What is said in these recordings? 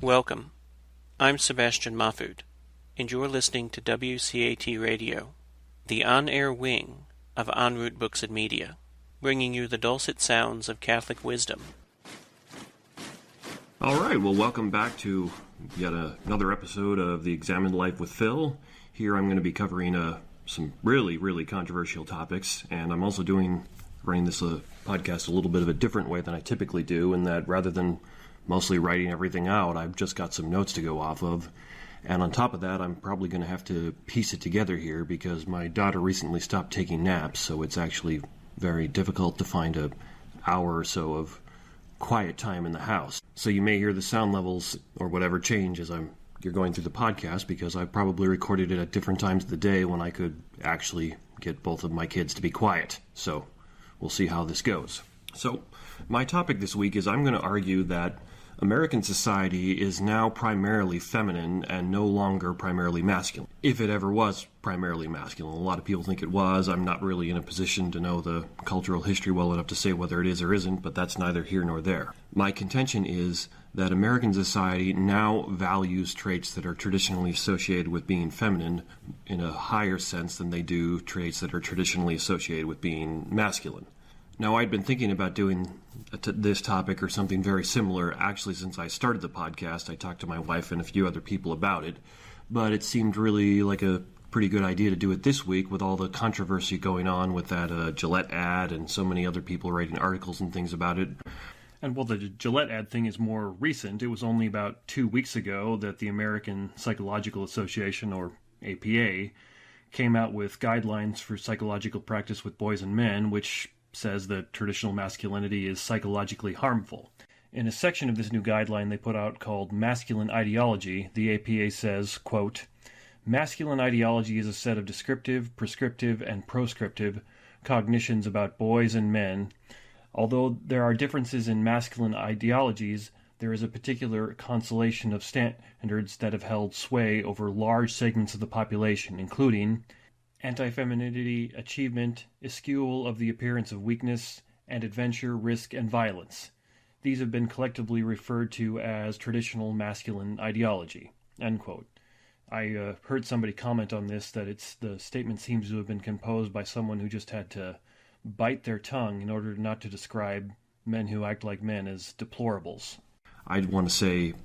Welcome. I'm Sebastian Mahfood, and you're listening to WCAT Radio, the on-air wing of En Route Books and Media, bringing you the dulcet sounds of Catholic wisdom. All right, well, welcome back to yet another episode of the Examined Life with Phil. Here I'm going to be covering some really controversial topics, and I'm also running this podcast a little bit of a different way than I typically do, in that rather than mostly writing everything out, I've just got some notes to go off of. And on top of that, I'm probably going to have to piece it together here because my daughter recently stopped taking naps, so it's actually very difficult to find an hour or so of quiet time in the house. So you may hear the sound levels or whatever change as you're going through the podcast, because I probably recorded it at different times of the day when I could actually get both of my kids to be quiet. So we'll see how this goes. So my topic this week is I'm going to argue that American society is now primarily feminine and no longer primarily masculine, if it ever was primarily masculine. A lot of people think it was. I'm not really in a position to know the cultural history well enough to say whether it is or isn't, but that's neither here nor there. My contention is that American society now values traits that are traditionally associated with being feminine in a higher sense than they do traits that are traditionally associated with being masculine. Now, I'd been thinking about doing this topic or something very similar actually since I started the podcast. I talked to my wife and a few other people about it, but it seemed really like a pretty good idea to do it this week with all the controversy going on with that Gillette ad and so many other people writing articles and things about it. And well, the Gillette ad thing is more recent. It was only about 2 weeks ago that the American Psychological Association, or APA, came out with guidelines for psychological practice with boys and men, which says that traditional masculinity is psychologically harmful. In a section of this new guideline they put out called Masculine Ideology, the APA says, quote, "Masculine ideology is a set of descriptive, prescriptive, and proscriptive cognitions about boys and men. Although there are differences in masculine ideologies, there is a particular constellation of standards that have held sway over large segments of the population, including anti-femininity, achievement, eschewal of the appearance of weakness, and adventure, risk, and violence. These have been collectively referred to as traditional masculine ideology." End quote. I heard somebody comment on this that the statement seems to have been composed by someone who just had to bite their tongue in order not to describe men who act like men as deplorables. I'd want to say,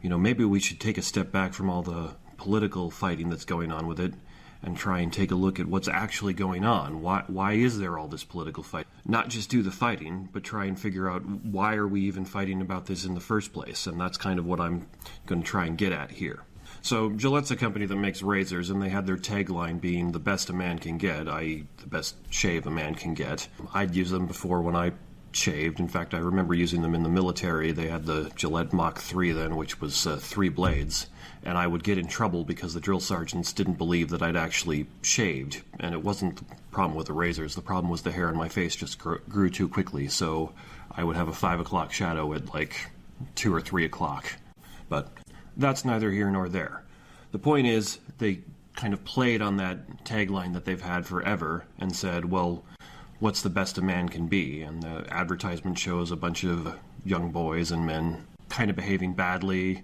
maybe we should take a step back from all the political fighting that's going on with it and try and take a look at what's actually going on. Why is there all this political fight? Not just do the fighting, but try and figure out why are we even fighting about this in the first place, and that's kind of what I'm going to try and get at here. So Gillette's a company that makes razors, and they had their tagline being the best a man can get, i.e. the best shave a man can get. I'd used them before when I shaved. In fact, I remember using them in the military. They had the Gillette Mach 3 then, which was 3 blades. And I would get in trouble because the drill sergeants didn't believe that I'd actually shaved. And it wasn't the problem with the razors. The problem was the hair on my face just grew too quickly. So I would have a 5 o'clock shadow at like 2 or 3 o'clock. But that's neither here nor there. The point is, they kind of played on that tagline that they've had forever and said, well, what's the best a man can be? And the advertisement shows a bunch of young boys and men kind of behaving badly,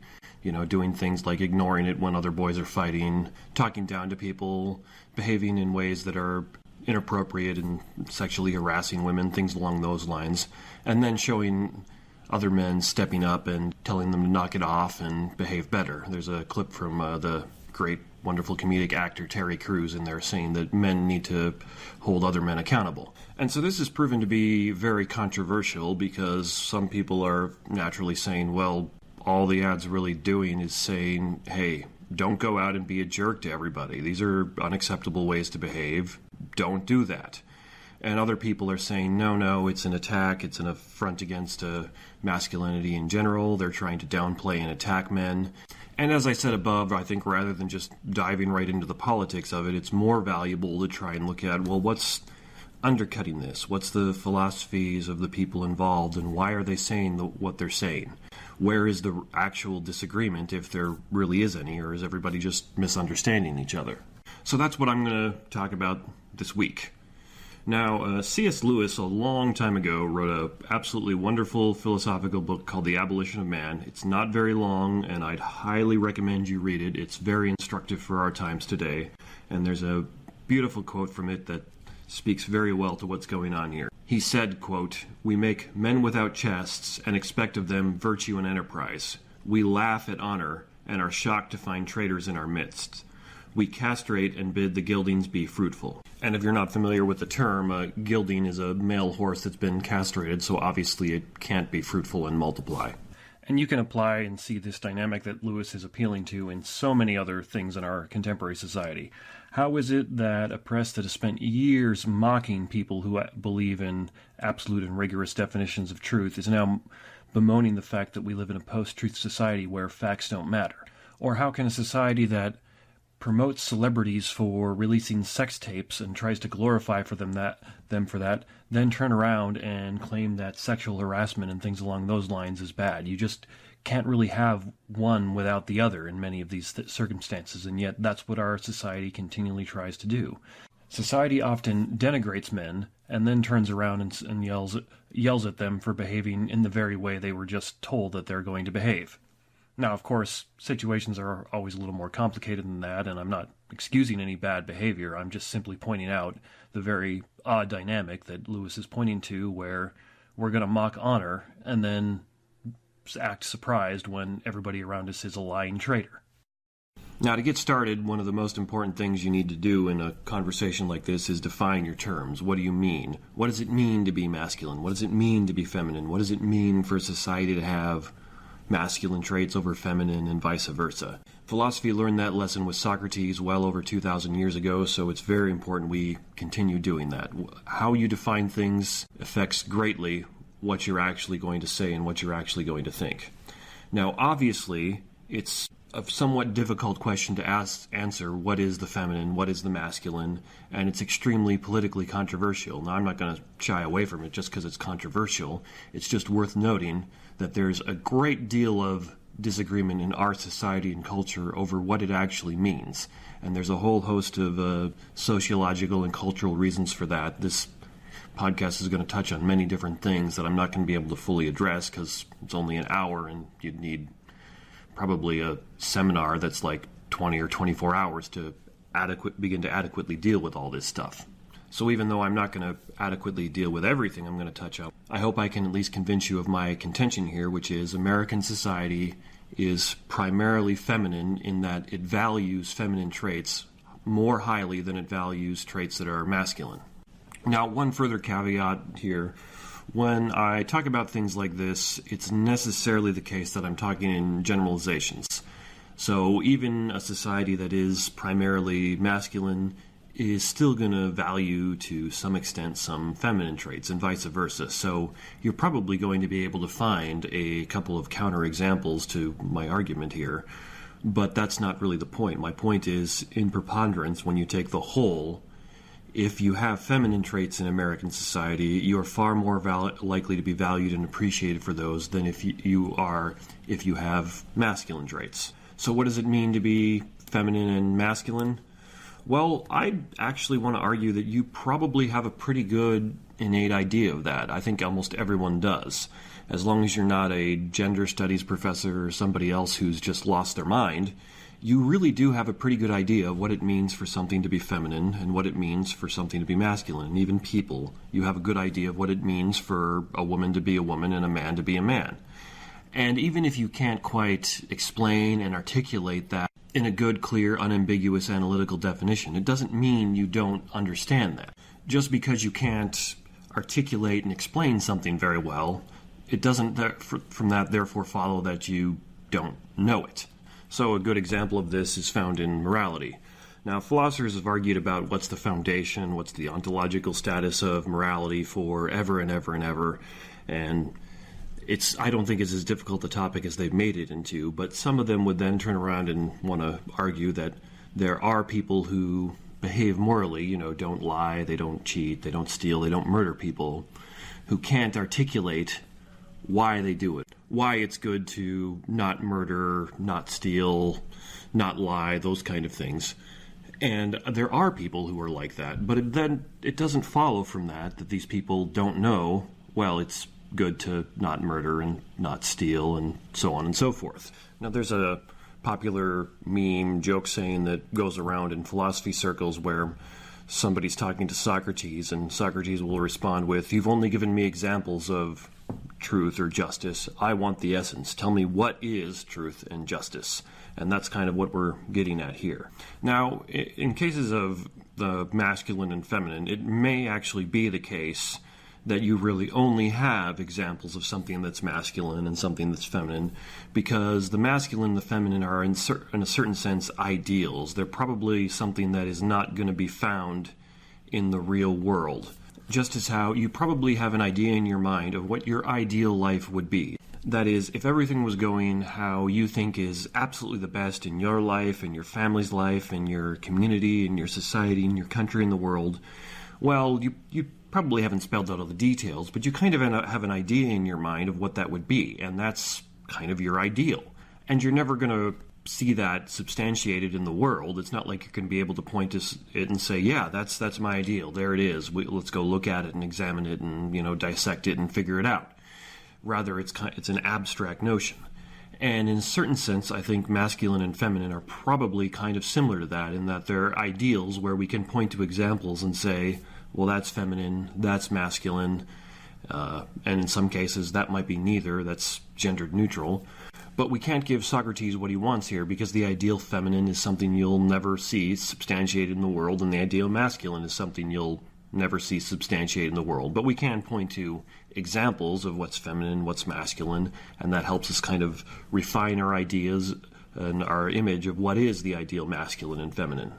doing things like ignoring it when other boys are fighting, talking down to people, behaving in ways that are inappropriate and sexually harassing women, things along those lines, and then showing other men stepping up and telling them to knock it off and behave better. There's a clip from the great, wonderful comedic actor Terry Crews in there saying that men need to hold other men accountable. And so this has proven to be very controversial because some people are naturally saying, well, all the ad's really doing is saying, hey, don't go out and be a jerk to everybody. These are unacceptable ways to behave. Don't do that. And other people are saying, no, it's an attack. It's an affront against masculinity in general. They're trying to downplay and attack men. And as I said above, I think rather than just diving right into the politics of it, it's more valuable to try and look at, well, what's undercutting this? What's the philosophies of the people involved, and why are they saying what they're saying? Where is the actual disagreement, if there really is any, or is everybody just misunderstanding each other? So that's what I'm going to talk about this week. Now, C.S. Lewis, a long time ago, wrote an absolutely wonderful philosophical book called The Abolition of Man. It's not very long, and I'd highly recommend you read it. It's very instructive for our times today, and there's a beautiful quote from it that speaks very well to what's going on here. He said, quote, "We make men without chests and expect of them virtue and enterprise. We laugh at honor and are shocked to find traitors in our midst. We castrate and bid the geldings be fruitful." And if you're not familiar with the term, a gelding is a male horse that's been castrated, so obviously it can't be fruitful and multiply. And you can apply and see this dynamic that Lewis is appealing to in so many other things in our contemporary society. How is it that a press that has spent years mocking people who believe in absolute and rigorous definitions of truth is now bemoaning the fact that we live in a post-truth society where facts don't matter? Or how can a society that promotes celebrities for releasing sex tapes and tries to glorify them for that, then turn around and claim that sexual harassment and things along those lines is bad? You just can't really have one without the other in many of these circumstances, and yet that's what our society continually tries to do. Society often denigrates men and then turns around and yells at them for behaving in the very way they were just told that they're going to behave. Now, of course, situations are always a little more complicated than that, and I'm not excusing any bad behavior. I'm just simply pointing out the very odd dynamic that Lewis is pointing to, where we're going to mock honor and then act surprised when everybody around us is a lying traitor. Now, to get started, one of the most important things you need to do in a conversation like this is define your terms. What do you mean? What does it mean to be masculine? What does it mean to be feminine? What does it mean for society to have masculine traits over feminine and vice versa? Philosophy learned that lesson with Socrates well over 2,000 years ago, so it's very important we continue doing that. How you define things affects greatly what you're actually going to say and what you're actually going to think. Now, obviously, it's a somewhat difficult question to answer what is the feminine, what is the masculine, and it's extremely politically controversial. Now, I'm not going to shy away from it just because it's controversial. It's just worth noting that there's a great deal of disagreement in our society and culture over what it actually means. And there's a whole host of sociological and cultural reasons for that. This podcast is going to touch on many different things that I'm not going to be able to fully address because it's only an hour and you'd need probably a seminar that's like 20 or 24 hours to begin to adequately deal with all this stuff. So even though I'm not going to adequately deal with everything I'm going to touch on, I hope I can at least convince you of my contention here, which is American society is primarily feminine in that it values feminine traits more highly than it values traits that are masculine. Now, one further caveat here. When I talk about things like this, it's necessarily the case that I'm talking in generalizations. So even a society that is primarily masculine is still going to value to some extent some feminine traits and vice versa. So you're probably going to be able to find a couple of counterexamples to my argument here, but that's not really the point. My point is, in preponderance, when you take the whole, if you have feminine traits in American society, you are far more likely to be valued and appreciated for those than if you have masculine traits. So what does it mean to be feminine and masculine? Well, I actually want to argue that you probably have a pretty good innate idea of that. I think almost everyone does. As long as you're not a gender studies professor or somebody else who's just lost their mind, you really do have a pretty good idea of what it means for something to be feminine and what it means for something to be masculine. And even people, you have a good idea of what it means for a woman to be a woman and a man to be a man. And even if you can't quite explain and articulate that in a good, clear, unambiguous analytical definition, it doesn't mean you don't understand that. Just because you can't articulate and explain something very well, it doesn't from that therefore follow that you don't know it. So a good example of this is found in morality. Now, philosophers have argued about what's the foundation, what's the ontological status of morality for ever and ever and ever, and I don't think it's as difficult a topic as they've made it into, but some of them would then turn around and want to argue that there are people who behave morally, don't lie, they don't cheat, they don't steal, they don't murder people, who can't articulate why they do it, why it's good to not murder, not steal, not lie, those kind of things. And there are people who are like that, but then it doesn't follow from that these people don't know, well, it's good to not murder and not steal and so on and so forth. Now, there's a popular meme joke saying that goes around in philosophy circles where somebody's talking to Socrates, and Socrates will respond with, "You've only given me examples of truth or justice. I want the essence. Tell me what is truth and justice." And that's kind of what we're getting at here. Now, in cases of the masculine and feminine, it may actually be the case that you really only have examples of something that's masculine and something that's feminine, because the masculine and the feminine are, in a certain sense, ideals. They're probably something that is not going to be found in the real world. Just as how you probably have an idea in your mind of what your ideal life would be. That is, if everything was going how you think is absolutely the best in your life, in your family's life, in your community, in your society, in your country, in the world, well, you probably haven't spelled out all the details, but you kind of have an idea in your mind of what that would be, and that's kind of your ideal. And you're never going to see that substantiated in the world. It's not like you're going to be able to point to it and say, yeah, that's my ideal. There it is. Let's go look at it and examine it and, dissect it and figure it out. Rather, it's an abstract notion. And in a certain sense, I think masculine and feminine are probably kind of similar to that, in that they're ideals where we can point to examples and say, well, that's feminine, that's masculine, and in some cases that might be neither, that's gendered neutral. But we can't give Socrates what he wants here, because the ideal feminine is something you'll never see substantiated in the world, and the ideal masculine is something you'll never see substantiated in the world. But we can point to examples of what's feminine, what's masculine, and that helps us kind of refine our ideas and our image of what is the ideal masculine and feminine.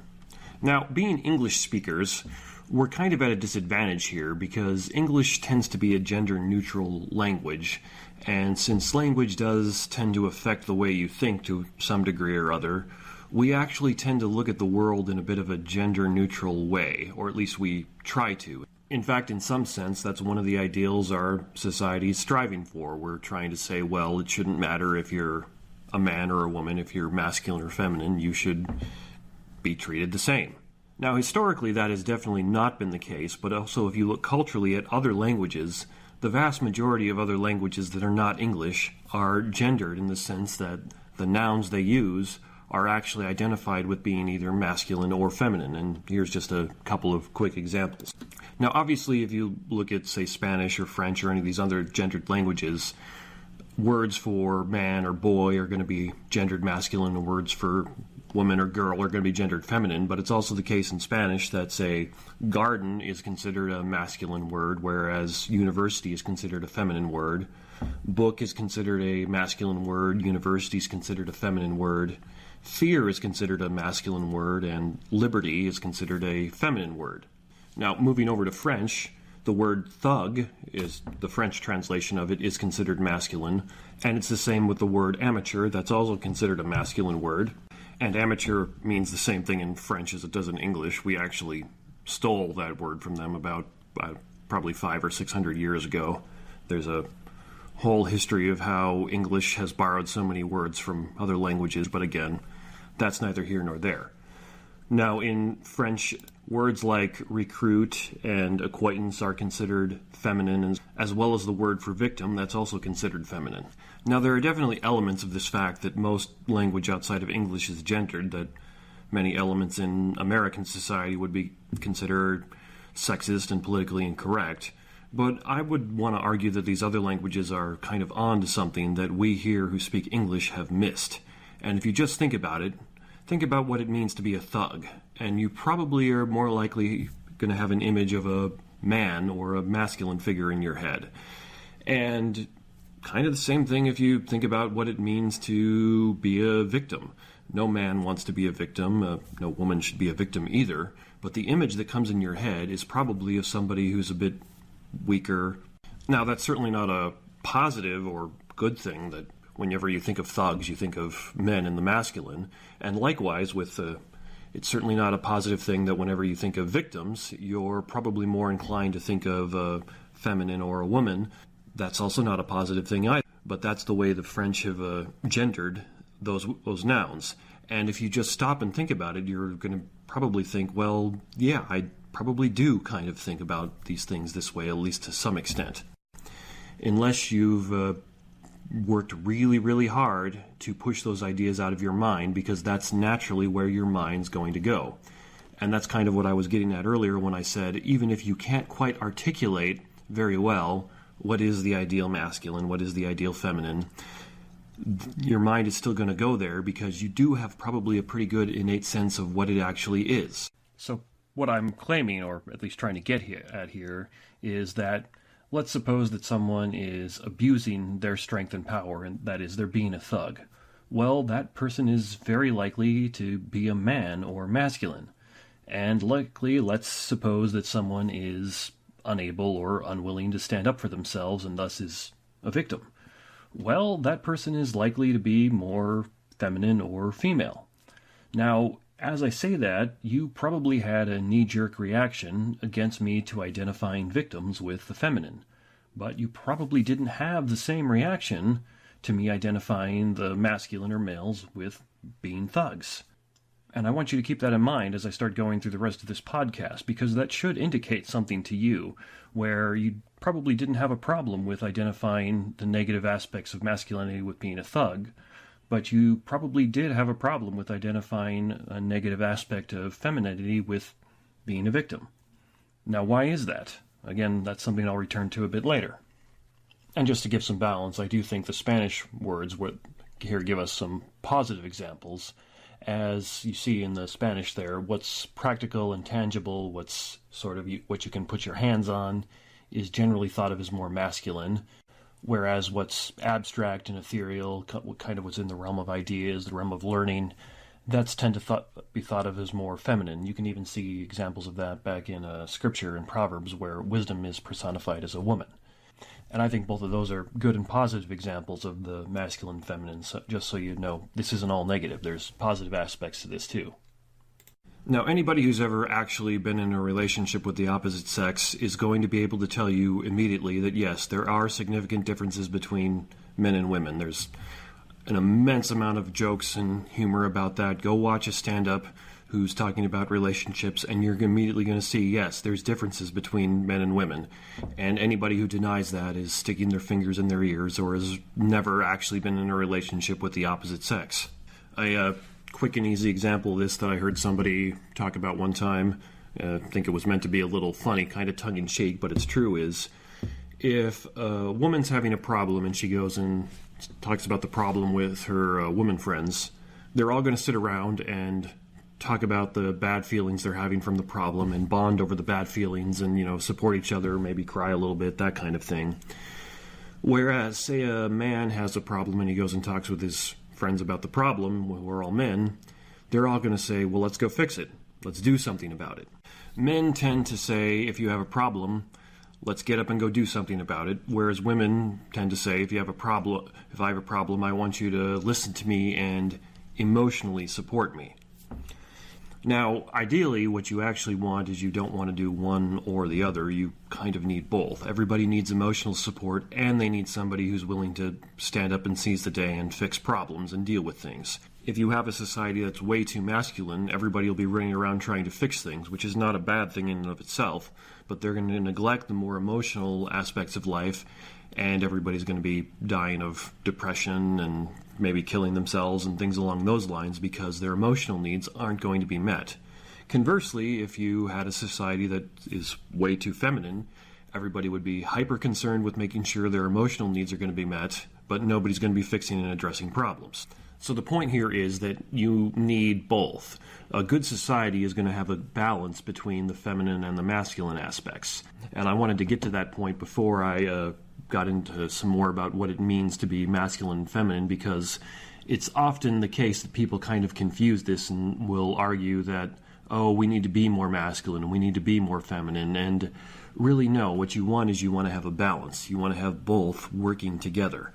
Now, being English speakers, we're kind of at a disadvantage here, because English tends to be a gender-neutral language, and since language does tend to affect the way you think to some degree or other, we actually tend to look at the world in a bit of a gender-neutral way, or at least we try to. In fact, in some sense, that's one of the ideals our society is striving for. We're trying to say, well, it shouldn't matter if you're a man or a woman, if you're masculine or feminine, you should be treated the same. Now, historically, that has definitely not been the case, but also if you look culturally at other languages, the vast majority of other languages that are not English are gendered in the sense that the nouns they use are actually identified with being either masculine or feminine, and here's just a couple of quick examples. Now, obviously, if you look at, say, Spanish or French or any of these other gendered languages, words for man or boy are going to be gendered masculine, and words for woman or girl are going to be gendered feminine, but it's also the case in Spanish that, say, garden is considered a masculine word, whereas university is considered a feminine word. Book is considered a masculine word, university is considered a feminine word. Fear is considered a masculine word, and liberty is considered a feminine word. Now, moving over to French, the word thug, is the French translation of it, is considered masculine, and it's the same with the word amateur. That's also considered a masculine word. And amateur means the same thing in French as it does in English. We actually stole that word from them about probably 500 or 600 years ago. There's a whole history of how English has borrowed so many words from other languages, but again, that's neither here nor there. Now, in French, words like recruit and acquaintance are considered feminine, as well as the word for victim, that's also considered feminine. Now, there are definitely elements of this fact that most language outside of English is gendered, that many elements in American society would be considered sexist and politically incorrect. But I would want to argue that these other languages are kind of on to something that we here who speak English have missed. And if you just think about it, think about what it means to be a thug, and you probably are more likely going to have an image of a man or a masculine figure in your head. And kind of the same thing if you think about what it means to be a victim. No man wants to be a victim, no woman should be a victim either, but the image that comes in your head is probably of somebody who's a bit weaker. Now, that's certainly not a positive or good thing that whenever you think of thugs, you think of men in the masculine. And likewise, it's certainly not a positive thing that whenever you think of victims, you're probably more inclined to think of a feminine or a woman. That's also not a positive thing either. But that's the way the French have gendered those nouns. And if you just stop and think about it, you're going to probably think, well, yeah, I probably do kind of think about these things this way, at least to some extent. Unless you've worked really, really hard to push those ideas out of your mind, because that's naturally where your mind's going to go. And that's kind of what I was getting at earlier when I said, even if you can't quite articulate very well what is the ideal masculine, what is the ideal feminine, your mind is still going to go there because you do have probably a pretty good innate sense of what it actually is. So what I'm claiming, or at least trying to get at here, is that let's suppose that someone is abusing their strength and power, and that is, they're being a thug. Well, that person is very likely to be a man or masculine. And likely, let's suppose that someone is unable or unwilling to stand up for themselves and thus is a victim. Well, that person is likely to be more feminine or female. Now, as I say that, you probably had a knee-jerk reaction against me to identifying victims with the feminine, but you probably didn't have the same reaction to me identifying the masculine or males with being thugs. And I want you to keep that in mind as I start going through the rest of this podcast, because that should indicate something to you, where you probably didn't have a problem with identifying the negative aspects of masculinity with being a thug, but you probably did have a problem with identifying a negative aspect of femininity with being a victim. Now, why is that? Again, that's something I'll return to a bit later. And just to give some balance, I do think the Spanish words would here give us some positive examples. As you see in the Spanish there, what's practical and tangible, what's sort of what you can put your hands on, is generally thought of as more masculine, whereas what's abstract and ethereal, kind of what's in the realm of ideas, the realm of learning, that's tend to be thought of as more feminine. You can even see examples of that back in Scripture and Proverbs, where wisdom is personified as a woman. And I think both of those are good and positive examples of the masculine and feminine, so just so you know, this isn't all negative. There's positive aspects to this too. Now, anybody who's ever actually been in a relationship with the opposite sex is going to be able to tell you immediately that, yes, there are significant differences between men and women. There's an immense amount of jokes and humor about that. Go watch a stand-up who's talking about relationships, and you're immediately going to see, yes, there's differences between men and women. And anybody who denies that is sticking their fingers in their ears or has never actually been in a relationship with the opposite sex. A quick and easy example of this that I heard somebody talk about one time, I think it was meant to be a little funny, kind of tongue-in-cheek, but it's true, is if a woman's having a problem and she goes and talks about the problem with her woman friends, they're all going to sit around and talk about the bad feelings they're having from the problem and bond over the bad feelings and, support each other, maybe cry a little bit, that kind of thing. Whereas, say a man has a problem and he goes and talks with his friends about the problem, we're all men, they're all going to say, well, let's go fix it. Let's do something about it. Men tend to say, if you have a problem, let's get up and go do something about it. Whereas women tend to say, if I have a problem, I want you to listen to me and emotionally support me. Now, ideally, what you actually want is you don't want to do one or the other. You kind of need both. Everybody needs emotional support, and they need somebody who's willing to stand up and seize the day and fix problems and deal with things. If you have a society that's way too masculine, everybody will be running around trying to fix things, which is not a bad thing in and of itself, but they're going to neglect the more emotional aspects of life, and everybody's going to be dying of depression and maybe killing themselves and things along those lines because their emotional needs aren't going to be met. Conversely, if you had a society that is way too feminine, everybody would be hyper concerned with making sure their emotional needs are going to be met, but nobody's going to be fixing and addressing problems. So the point here is that you need both. A good society is going to have a balance between the feminine and the masculine aspects. And I wanted to get to that point before I got into some more about what it means to be masculine and feminine, because it's often the case that people kind of confuse this and will argue that, oh, we need to be more masculine and we need to be more feminine. And really, no, what you want is you want to have a balance. You want to have both working together.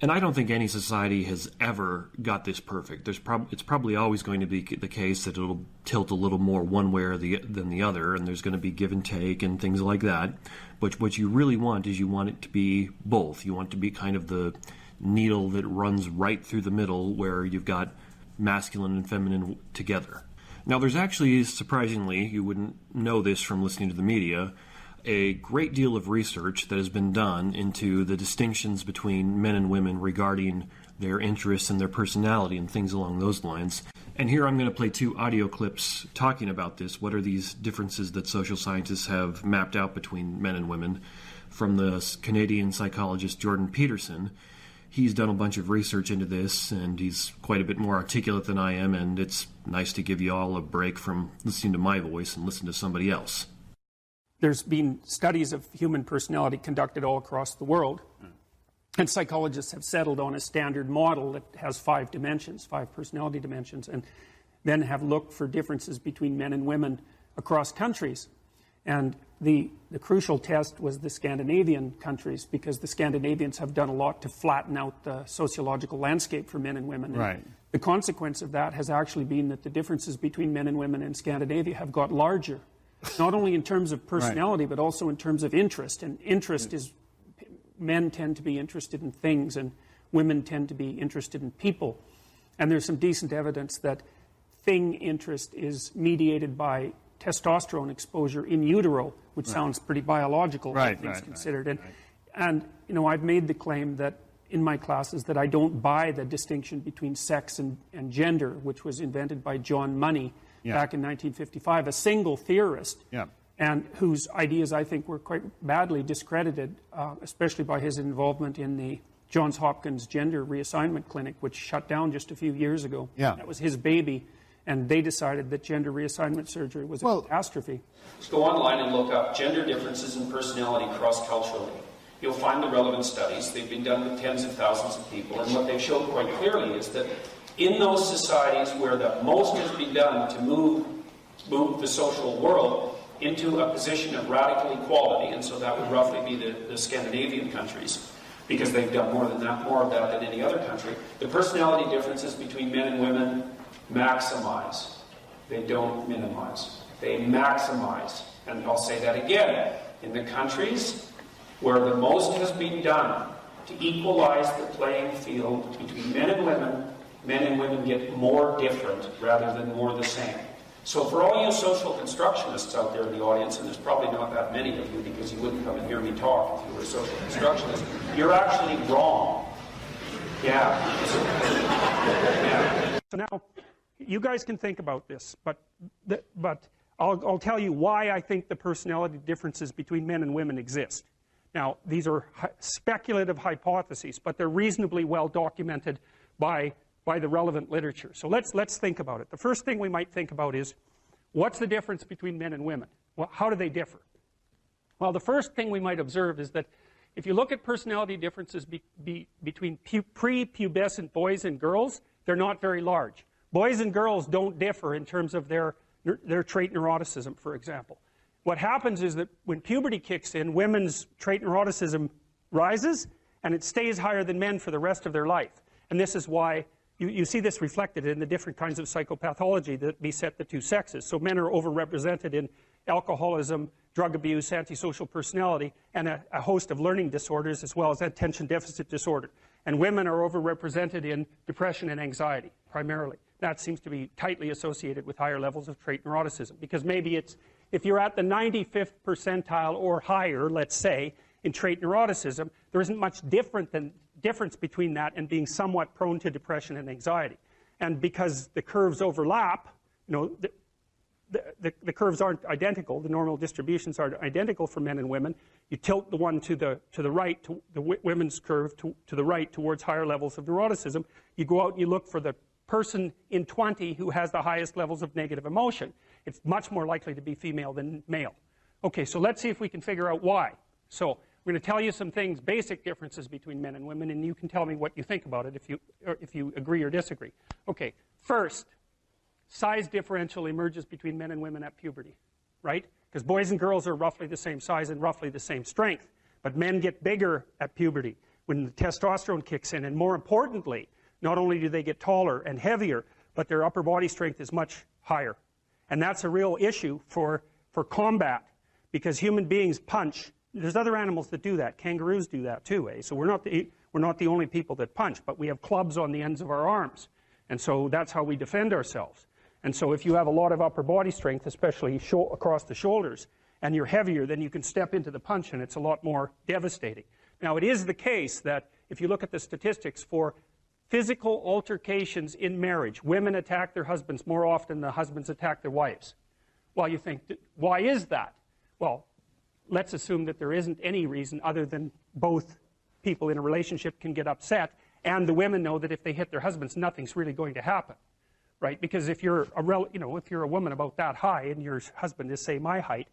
And I don't think any society has ever got this perfect. It's probably always going to be the case that it'll tilt a little more one way than the other, and there's going to be give and take and things like that. But what you really want is you want it to be both. You want it to be kind of the needle that runs right through the middle where you've got masculine and feminine together. Now, there's actually, surprisingly, you wouldn't know this from listening to the media, a great deal of research that has been done into the distinctions between men and women regarding their interests and their personality and things along those lines. And here I'm going to play 2 audio clips talking about this. What are these differences that social scientists have mapped out between men and women? From the Canadian psychologist Jordan Peterson. He's done a bunch of research into this, and he's quite a bit more articulate than I am, and it's nice to give you all a break from listening to my voice and listen to somebody else. There's been studies of human personality conducted all across the world, and psychologists have settled on a standard model that has 5 dimensions, 5 personality dimensions, and then have looked for differences between men and women across countries. And the crucial test was the Scandinavian countries, because the Scandinavians have done a lot to flatten out the sociological landscape for men and women. Right. And the consequence of that has actually been that the differences between men and women in Scandinavia have got larger, not only in terms of personality, but also in terms of interest. And interest is, men tend to be interested in things, and women tend to be interested in people. And there's some decent evidence that thing interest is mediated by testosterone exposure in utero, which sounds pretty biological, all things considered. And you know, I've made the claim that in my classes that I don't buy the distinction between sex and gender, which was invented by John Money back in 1955, a single theorist, and whose ideas I think were quite badly discredited, especially by his involvement in the Johns Hopkins Gender Reassignment Clinic, which shut down just a few years ago. That was his baby. And they decided that gender reassignment surgery was a catastrophe. Just go online and look up gender differences in personality cross-culturally. You'll find the relevant studies. They've been done with tens of thousands of people. And what they showed quite clearly is that in those societies where the most has been done to move the social world into a position of radical equality, and so that would roughly be the Scandinavian countries, because they've done more of that than any other country, the personality differences between men and women maximize. They don't minimize. They maximize. And I'll say that again. In the countries where the most has been done to equalize the playing field between men and women get more different rather than more the same. So for all you social constructionists out there in the audience, and there's probably not that many of you because you wouldn't come and hear me talk if you were a social constructionist, you're actually wrong. So now, you guys can think about this, but I'll tell you why I think the personality differences between men and women exist. Now, these are speculative hypotheses, but they're reasonably well documented by the relevant literature. So let's think about it. The first thing we might think about is, what's the difference between men and women? Well, how do they differ? Well, the first thing we might observe is that if you look at personality differences between prepubescent boys and girls, they're not very large. Boys and girls don't differ in terms of their trait neuroticism, for example. What happens is that when puberty kicks in, women's trait neuroticism rises, and it stays higher than men for the rest of their life. And this is why you see this reflected in the different kinds of psychopathology that beset the two sexes. So men are overrepresented in alcoholism, drug abuse, antisocial personality, and a host of learning disorders, as well as attention deficit disorder. And women are overrepresented in depression and anxiety, primarily. That seems to be tightly associated with higher levels of trait neuroticism, because maybe it's, if you're at the 95th percentile or higher, let's say, in trait neuroticism, there isn't much difference between that and being somewhat prone to depression and anxiety. And because the curves overlap, you know, the curves aren't identical, the normal distributions are identical for men and women, you tilt the one to the right, the women's curve to the right towards higher levels of neuroticism, you go out and you look for the person in 20 who has the highest levels of negative emotion. It's much more likely to be female than male. Okay, so let's see if we can figure out why. So we're going to tell you some things, basic differences between men and women, and you can tell me what you think about it if you agree or disagree. Okay, first, size differential emerges between men and women at puberty, right? Because boys and girls are roughly the same size and roughly the same strength, but men get bigger at puberty when the testosterone kicks in, and more importantly, not only do they get taller and heavier, but their upper body strength is much higher. And that's a real issue for combat, because human beings punch. There's other animals that do that. Kangaroos do that too, eh? So we're not the only people that punch, but we have clubs on the ends of our arms. And so that's how we defend ourselves. And so if you have a lot of upper body strength, especially across the shoulders, and you're heavier, then you can step into the punch and it's a lot more devastating. Now, it is the case that if you look at the statistics for physical altercations in marriage, women attack their husbands more often than husbands attack their wives. Well, you think, why is that? Well, let's assume that there isn't any reason other than both people in a relationship can get upset, and the women know that if they hit their husbands, nothing's really going to happen, right? Because if you're if you're a woman about that high and your husband is, say, my height,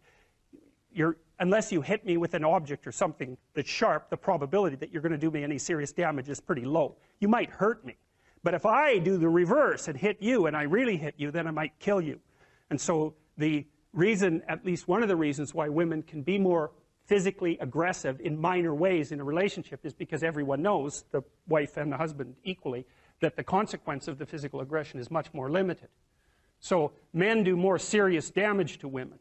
unless you hit me with an object or something that's sharp, the probability that you're going to do me any serious damage is pretty low. You might hurt me, but if I do the reverse and hit you, and I really hit you, then I might kill you. And so the reason, at least one of the reasons why women can be more physically aggressive in minor ways in a relationship is because everyone knows, the wife and the husband equally, that the consequence of the physical aggression is much more limited. So men do more serious damage to women,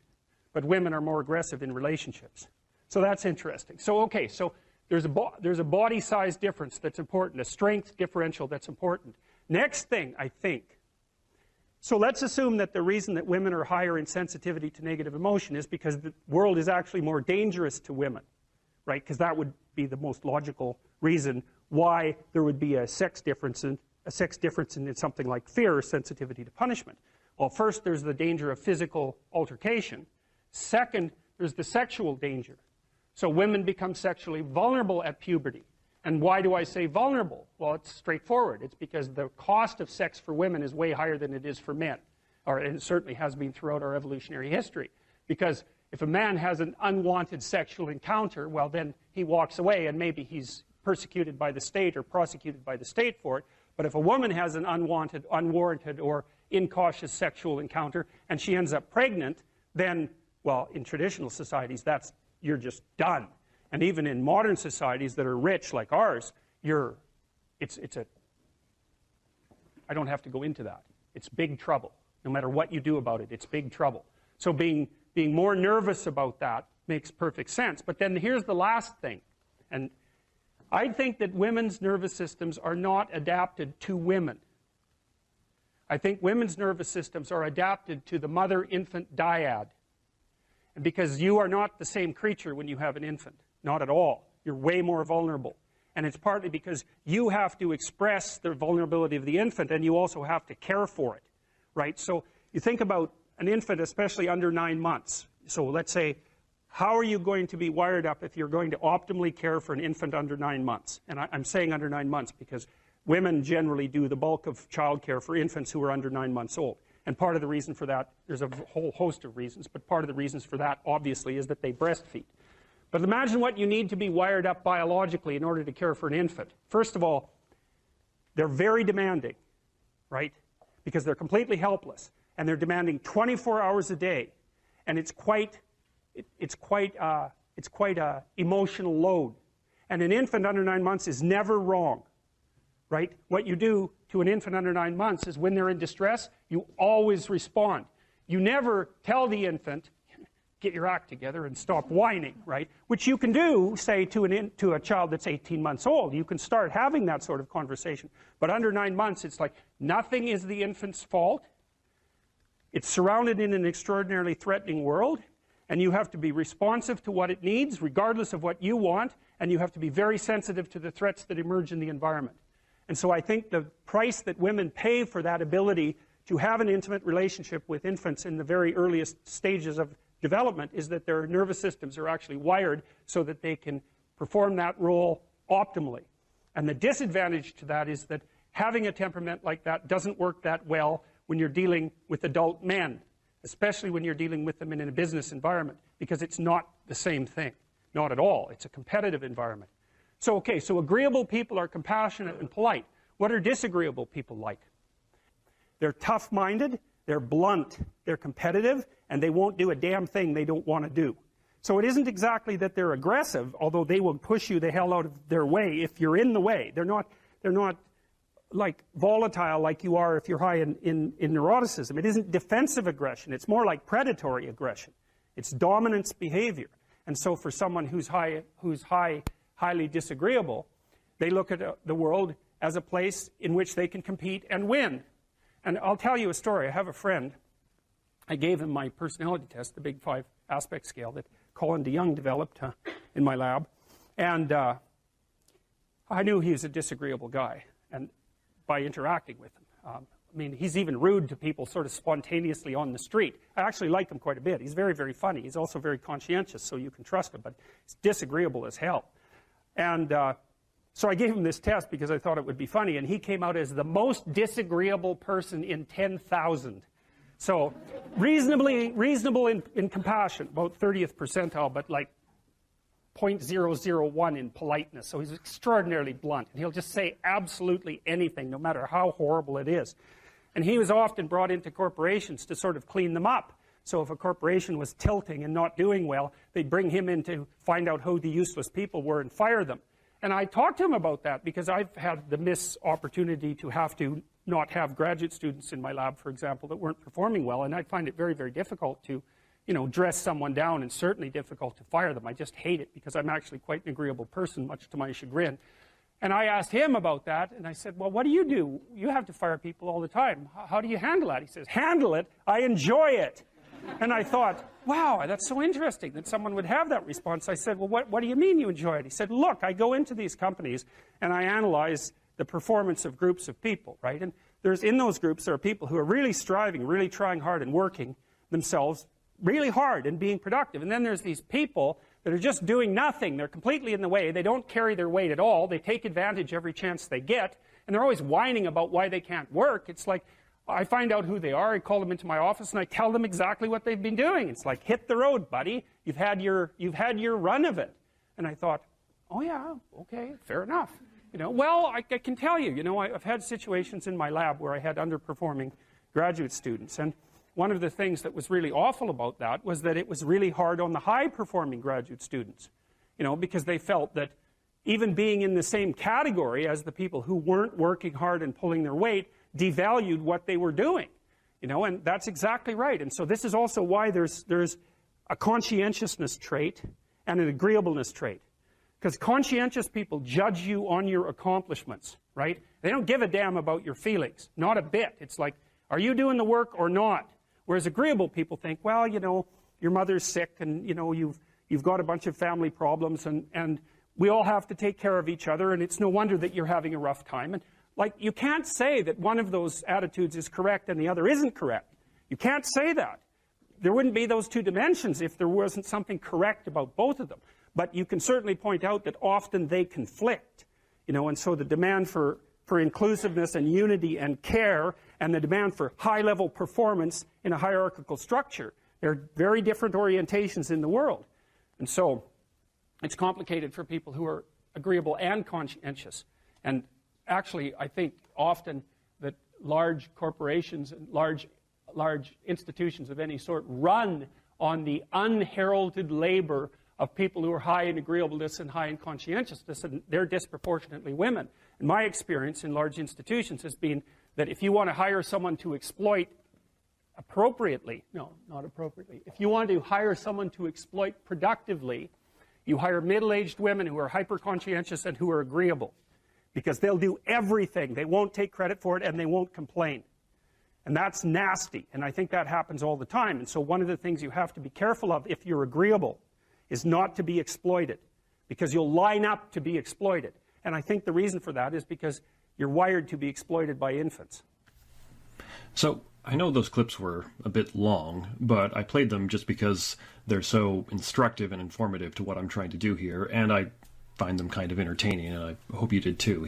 but women are more aggressive in relationships. So that's interesting. So okay, so there's a body size difference that's important, a strength differential that's important. Next thing, I think, so let's assume that the reason that women are higher in sensitivity to negative emotion is because the world is actually more dangerous to women, right? Because that would be the most logical reason why there would be a sex difference in something like fear or sensitivity to punishment. Well, first, there's the danger of physical altercation. Second, there's the sexual danger. So women become sexually vulnerable at puberty. And why do I say vulnerable? Well, it's straightforward. It's because the cost of sex for women is way higher than it is for men. And it certainly has been throughout our evolutionary history. Because if a man has an unwanted sexual encounter, well, then he walks away and maybe he's persecuted by the state or prosecuted by the state for it. But if a woman has an unwanted, unwarranted, or incautious sexual encounter and she ends up pregnant, then, well, in traditional societies, you're just done. And even in modern societies that are rich like ours, I don't have to go into that. It's big trouble. No matter what you do about it, it's big trouble. So being more nervous about that makes perfect sense. But then here's the last thing. And I think that women's nervous systems are not adapted to women. I think women's nervous systems are adapted to the mother-infant dyad. And because you are not the same creature when you have an infant. Not at all. You're way more vulnerable. And it's partly because you have to express the vulnerability of the infant and you also have to care for it, right? So you think about an infant, especially under 9 months. So let's say, how are you going to be wired up if you're going to optimally care for an infant under 9 months? And I'm saying under 9 months because women generally do the bulk of child care for infants who are under 9 months old. And part of the reason for that, there's a whole host of reasons, but part of the reasons for that, obviously, is that they breastfeed. But imagine what you need to be wired up biologically in order to care for an infant. First of all, they're very demanding, right? Because they're completely helpless, and they're demanding 24 hours a day, and it's quite a emotional load. And an infant under 9 months is never wrong, right? What you do to an infant under 9 months is when they're in distress, you always respond. You never tell the infant, get your act together and stop whining, right? Which you can do, say, to a child that's 18 months old. You can start having that sort of conversation. But under 9 months, it's like nothing is the infant's fault. It's surrounded in an extraordinarily threatening world, and you have to be responsive to what it needs, regardless of what you want, and you have to be very sensitive to the threats that emerge in the environment. And so I think the price that women pay for that ability to have an intimate relationship with infants in the very earliest stages of development is that their nervous systems are actually wired so that they can perform that role optimally. And the disadvantage to that is that having a temperament like that doesn't work that well when you're dealing with adult men, especially when you're dealing with them in a business environment, because it's not the same thing. Not at all. It's a competitive environment. So, okay, so agreeable people are compassionate and polite. What are disagreeable people like? They're tough-minded, they're blunt, they're competitive, and they won't do a damn thing they don't want to do. So it isn't exactly that they're aggressive, although they will push you the hell out of their way if you're in the way. They're not like volatile like you are if you're high in neuroticism. It isn't defensive aggression. It's more like predatory aggression. It's dominance behavior. And so for someone who's highly disagreeable, they look at the world as a place in which they can compete and win. And I'll tell you a story. I have a friend. I gave him my personality test, the Big 5 aspect scale that Colin DeYoung developed in my lab. And I knew he was a disagreeable guy, and by interacting with him. I mean, he's even rude to people sort of spontaneously on the street. I actually like him quite a bit. He's very, very funny. He's also very conscientious, so you can trust him, but he's disagreeable as hell. And so I gave him this test because I thought it would be funny, and he came out as the most disagreeable person in 10,000. So reasonable in compassion, about 30th percentile, but like 0.001 in politeness. So he's extraordinarily blunt, and he'll just say absolutely anything, no matter how horrible it is. And he was often brought into corporations to sort of clean them up. So if a corporation was tilting and not doing well, they'd bring him in to find out who the useless people were and fire them. And I talked to him about that because I've had the opportunity to have to not have graduate students in my lab, for example, that weren't performing well. And I find it very, very difficult to, dress someone down, and certainly difficult to fire them. I just hate it because I'm actually quite an agreeable person, much to my chagrin. And I asked him about that, and I said, well, what do? You have to fire people all the time. How do you handle that? He says, handle it? I enjoy it. And I thought, wow, that's so interesting that someone would have that response. I said, well, what do you mean you enjoy it? He said, look, I go into these companies and I analyze the performance of groups of people, right? And in those groups, there are people who are really striving, really trying hard and working themselves really hard and being productive. And then there's these people that are just doing nothing. They're completely in the way. They don't carry their weight at all. They take advantage every chance they get. And they're always whining about why they can't work. It's like, I find out who they are. I call them into my office and I tell them exactly what they've been doing. It's like, hit the road, buddy. You've had your run of it. And I thought, oh yeah, okay, fair enough. Well, I can tell you, I've had situations in my lab where I had underperforming graduate students. And one of the things that was really awful about that was that it was really hard on the high-performing graduate students, because they felt that even being in the same category as the people who weren't working hard and pulling their weight devalued what they were doing, and that's exactly right. And so this is also why there's a conscientiousness trait and an agreeableness trait. Because conscientious people judge you on your accomplishments, right? They don't give a damn about your feelings, not a bit. It's like, are you doing the work or not? Whereas agreeable people think, well, your mother's sick and, you've got a bunch of family problems and we all have to take care of each other and it's no wonder that you're having a rough time. And like, you can't say that one of those attitudes is correct and the other isn't correct. You can't say that. There wouldn't be those two dimensions if there wasn't something correct about both of them. But you can certainly point out that often they conflict, and so the demand for inclusiveness and unity and care and the demand for high-level performance in a hierarchical structure, they're very different orientations in the world. And so it's complicated for people who are agreeable and conscientious. And actually, I think often that large corporations and large institutions of any sort run on the unheralded labor of people who are high in agreeableness and high in conscientiousness, and they're disproportionately women. And my experience in large institutions has been that if you want to hire someone to exploit appropriately, no, not appropriately, if you want to hire someone to exploit productively, you hire middle-aged women who are hyper-conscientious and who are agreeable, because they'll do everything. They won't take credit for it, and they won't complain. And that's nasty, and I think that happens all the time. And so one of the things you have to be careful of if you're agreeable is not to be exploited, because you'll line up to be exploited. And I think the reason for that is because you're wired to be exploited by infants. So I know those clips were a bit long, but I played them just because they're so instructive and informative to what I'm trying to do here, and I find them kind of entertaining, and I hope you did too.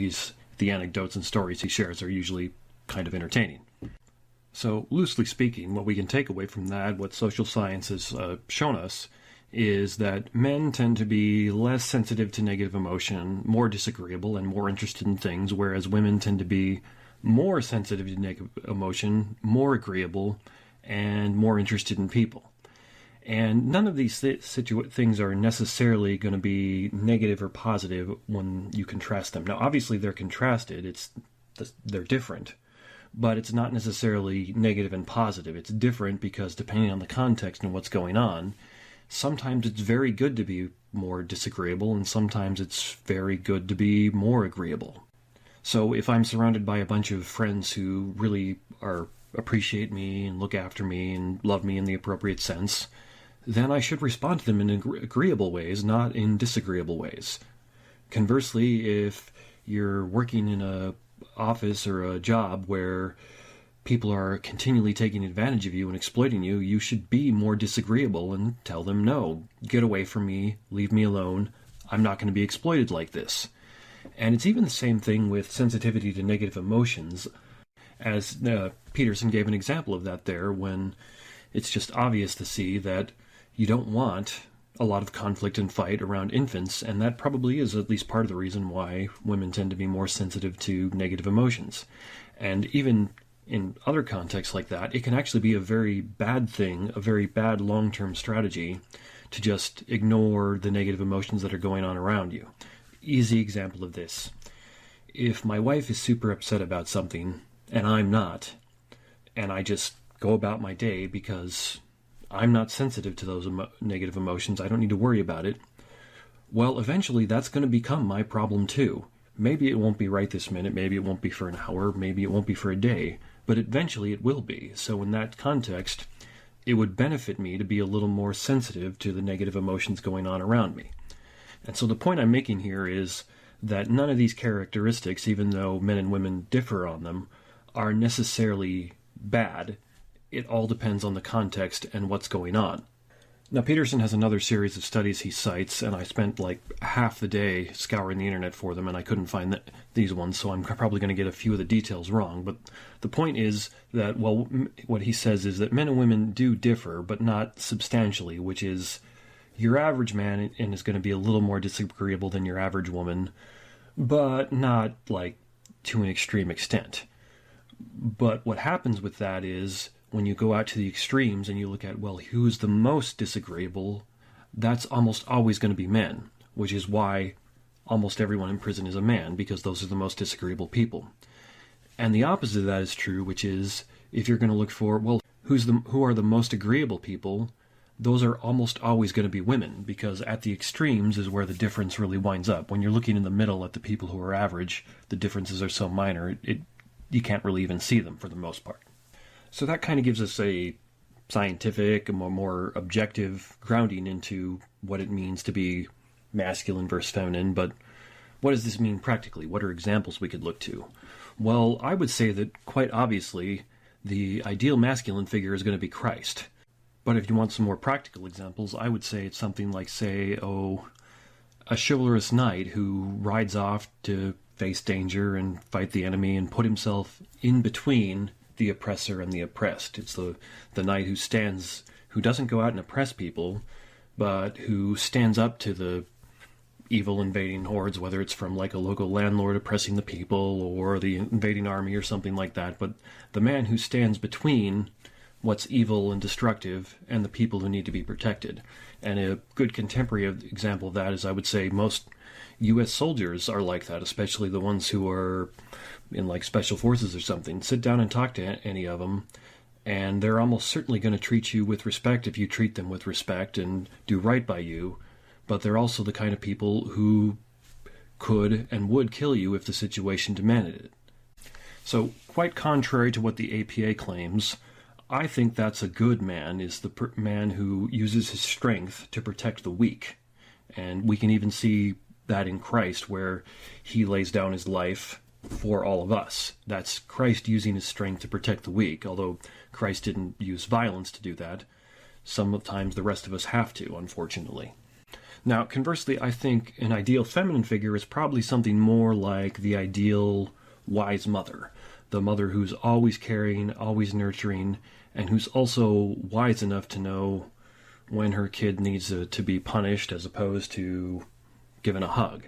The anecdotes and stories he shares are usually kind of entertaining. So, loosely speaking, what we can take away from that, what social science has shown us, is that men tend to be less sensitive to negative emotion, more disagreeable, and more interested in things, whereas women tend to be more sensitive to negative emotion, more agreeable, and more interested in people. And none of these things are necessarily going to be negative or positive when you contrast them. Now, obviously, they're contrasted. They're different. But it's not necessarily negative and positive. It's different because depending on the context and what's going on, sometimes it's very good to be more disagreeable, and sometimes it's very good to be more agreeable. So if I'm surrounded by a bunch of friends who really appreciate me and look after me and love me in the appropriate sense, then I should respond to them in agreeable ways, not in disagreeable ways. Conversely, if you're working in a office or a job where people are continually taking advantage of you and exploiting you, you should be more disagreeable and tell them, no, get away from me, leave me alone, I'm not going to be exploited like this. And it's even the same thing with sensitivity to negative emotions, as Peterson gave an example of that there, when it's just obvious to see that you don't want a lot of conflict and fight around infants, and that probably is at least part of the reason why women tend to be more sensitive to negative emotions. And even in other contexts like that, it can actually be a very bad thing, a very bad long-term strategy to just ignore the negative emotions that are going on around you. Easy example of this. If my wife is super upset about something, and I'm not, and I just go about my day because I'm not sensitive to those negative emotions, I don't need to worry about it, well, eventually that's going to become my problem too. Maybe it won't be right this minute, maybe it won't be for an hour, maybe it won't be for a day, but eventually it will be. So in that context, it would benefit me to be a little more sensitive to the negative emotions going on around me. And so the point I'm making here is that none of these characteristics, even though men and women differ on them, are necessarily bad. It all depends on the context and what's going on. Now, Peterson has another series of studies he cites, and I spent like half the day scouring the internet for them, and I couldn't find these ones, so I'm probably going to get a few of the details wrong. But the point is that, well, what he says is that men and women do differ, but not substantially, which is your average man and is going to be a little more disagreeable than your average woman, but not like to an extreme extent. But what happens with that is, when you go out to the extremes and you look at, well, who's the most disagreeable, that's almost always going to be men, which is why almost everyone in prison is a man, because those are the most disagreeable people. And the opposite of that is true, which is, if you're going to look for, well, who are the most agreeable people, those are almost always going to be women, because at the extremes is where the difference really winds up. When you're looking in the middle at the people who are average, the differences are so minor, you can't really even see them for the most part. So that kind of gives us a scientific, a more objective grounding into what it means to be masculine versus feminine, but what does this mean practically? What are examples we could look to? Well, I would say that quite obviously the ideal masculine figure is going to be Christ. But if you want some more practical examples, I would say it's something like, say, a chivalrous knight who rides off to face danger and fight the enemy and put himself in between the oppressor and the oppressed. It's the knight who doesn't go out and oppress people, but who stands up to the evil invading hordes, whether it's from like a local landlord oppressing the people or the invading army or something like that. But the man who stands between what's evil and destructive and the people who need to be protected. And a good contemporary example of that is, I would say, most U.S. soldiers are like that, especially the ones who are in like special forces or something. Sit down and talk to any of them, and they're almost certainly going to treat you with respect if you treat them with respect and do right by you, but they're also the kind of people who could and would kill you if the situation demanded it. So, quite contrary to what the APA claims, I think that's a good man, is the man who uses his strength to protect the weak. And we can even see that in Christ, where he lays down his life for all of us. That's Christ using his strength to protect the weak, although Christ didn't use violence to do that. Sometimes the rest of us have to, unfortunately. Now, conversely, I think an ideal feminine figure is probably something more like the ideal wise mother. The mother who's always caring, always nurturing, and who's also wise enough to know when her kid needs to be punished as opposed to given a hug.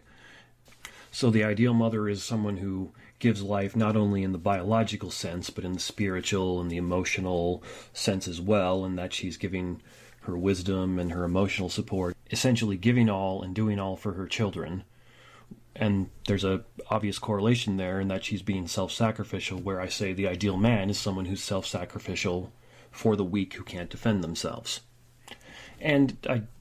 So the ideal mother is someone who gives life not only in the biological sense, but in the spiritual and the emotional sense as well, and that she's giving her wisdom and her emotional support, essentially giving all and doing all for her children. And there's a obvious correlation there in that she's being self-sacrificial, where I say the ideal man is someone who's self-sacrificial for the weak who can't defend themselves. And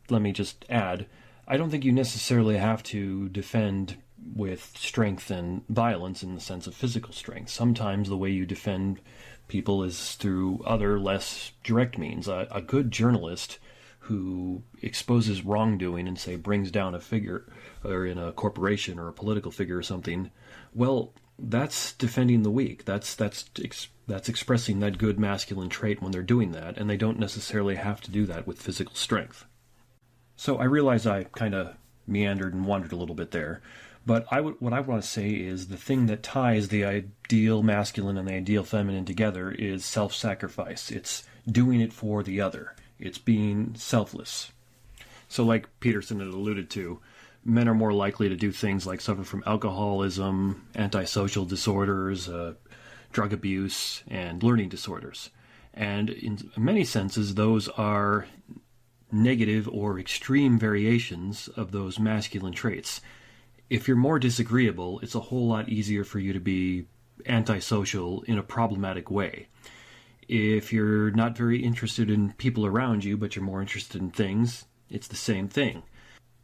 let me just add, I don't think you necessarily have to defend with strength and violence in the sense of physical strength. Sometimes the way you defend people is through other, less direct means. A good journalist who exposes wrongdoing and, say, brings down a figure, or in a corporation or a political figure or something, well, that's defending the weak. That's expressing that good masculine trait when they're doing that, and they don't necessarily have to do that with physical strength. So I realize I kind of meandered and wandered a little bit there, but what I want to say is the thing that ties the ideal masculine and the ideal feminine together is self-sacrifice. It's doing it for the other. It's being selfless. So like Peterson had alluded to, men are more likely to do things like suffer from alcoholism, antisocial disorders, drug abuse, and learning disorders. And in many senses, those are negative or extreme variations of those masculine traits. If you're more disagreeable, it's a whole lot easier for you to be antisocial in a problematic way. If you're not very interested in people around you, but you're more interested in things, it's the same thing.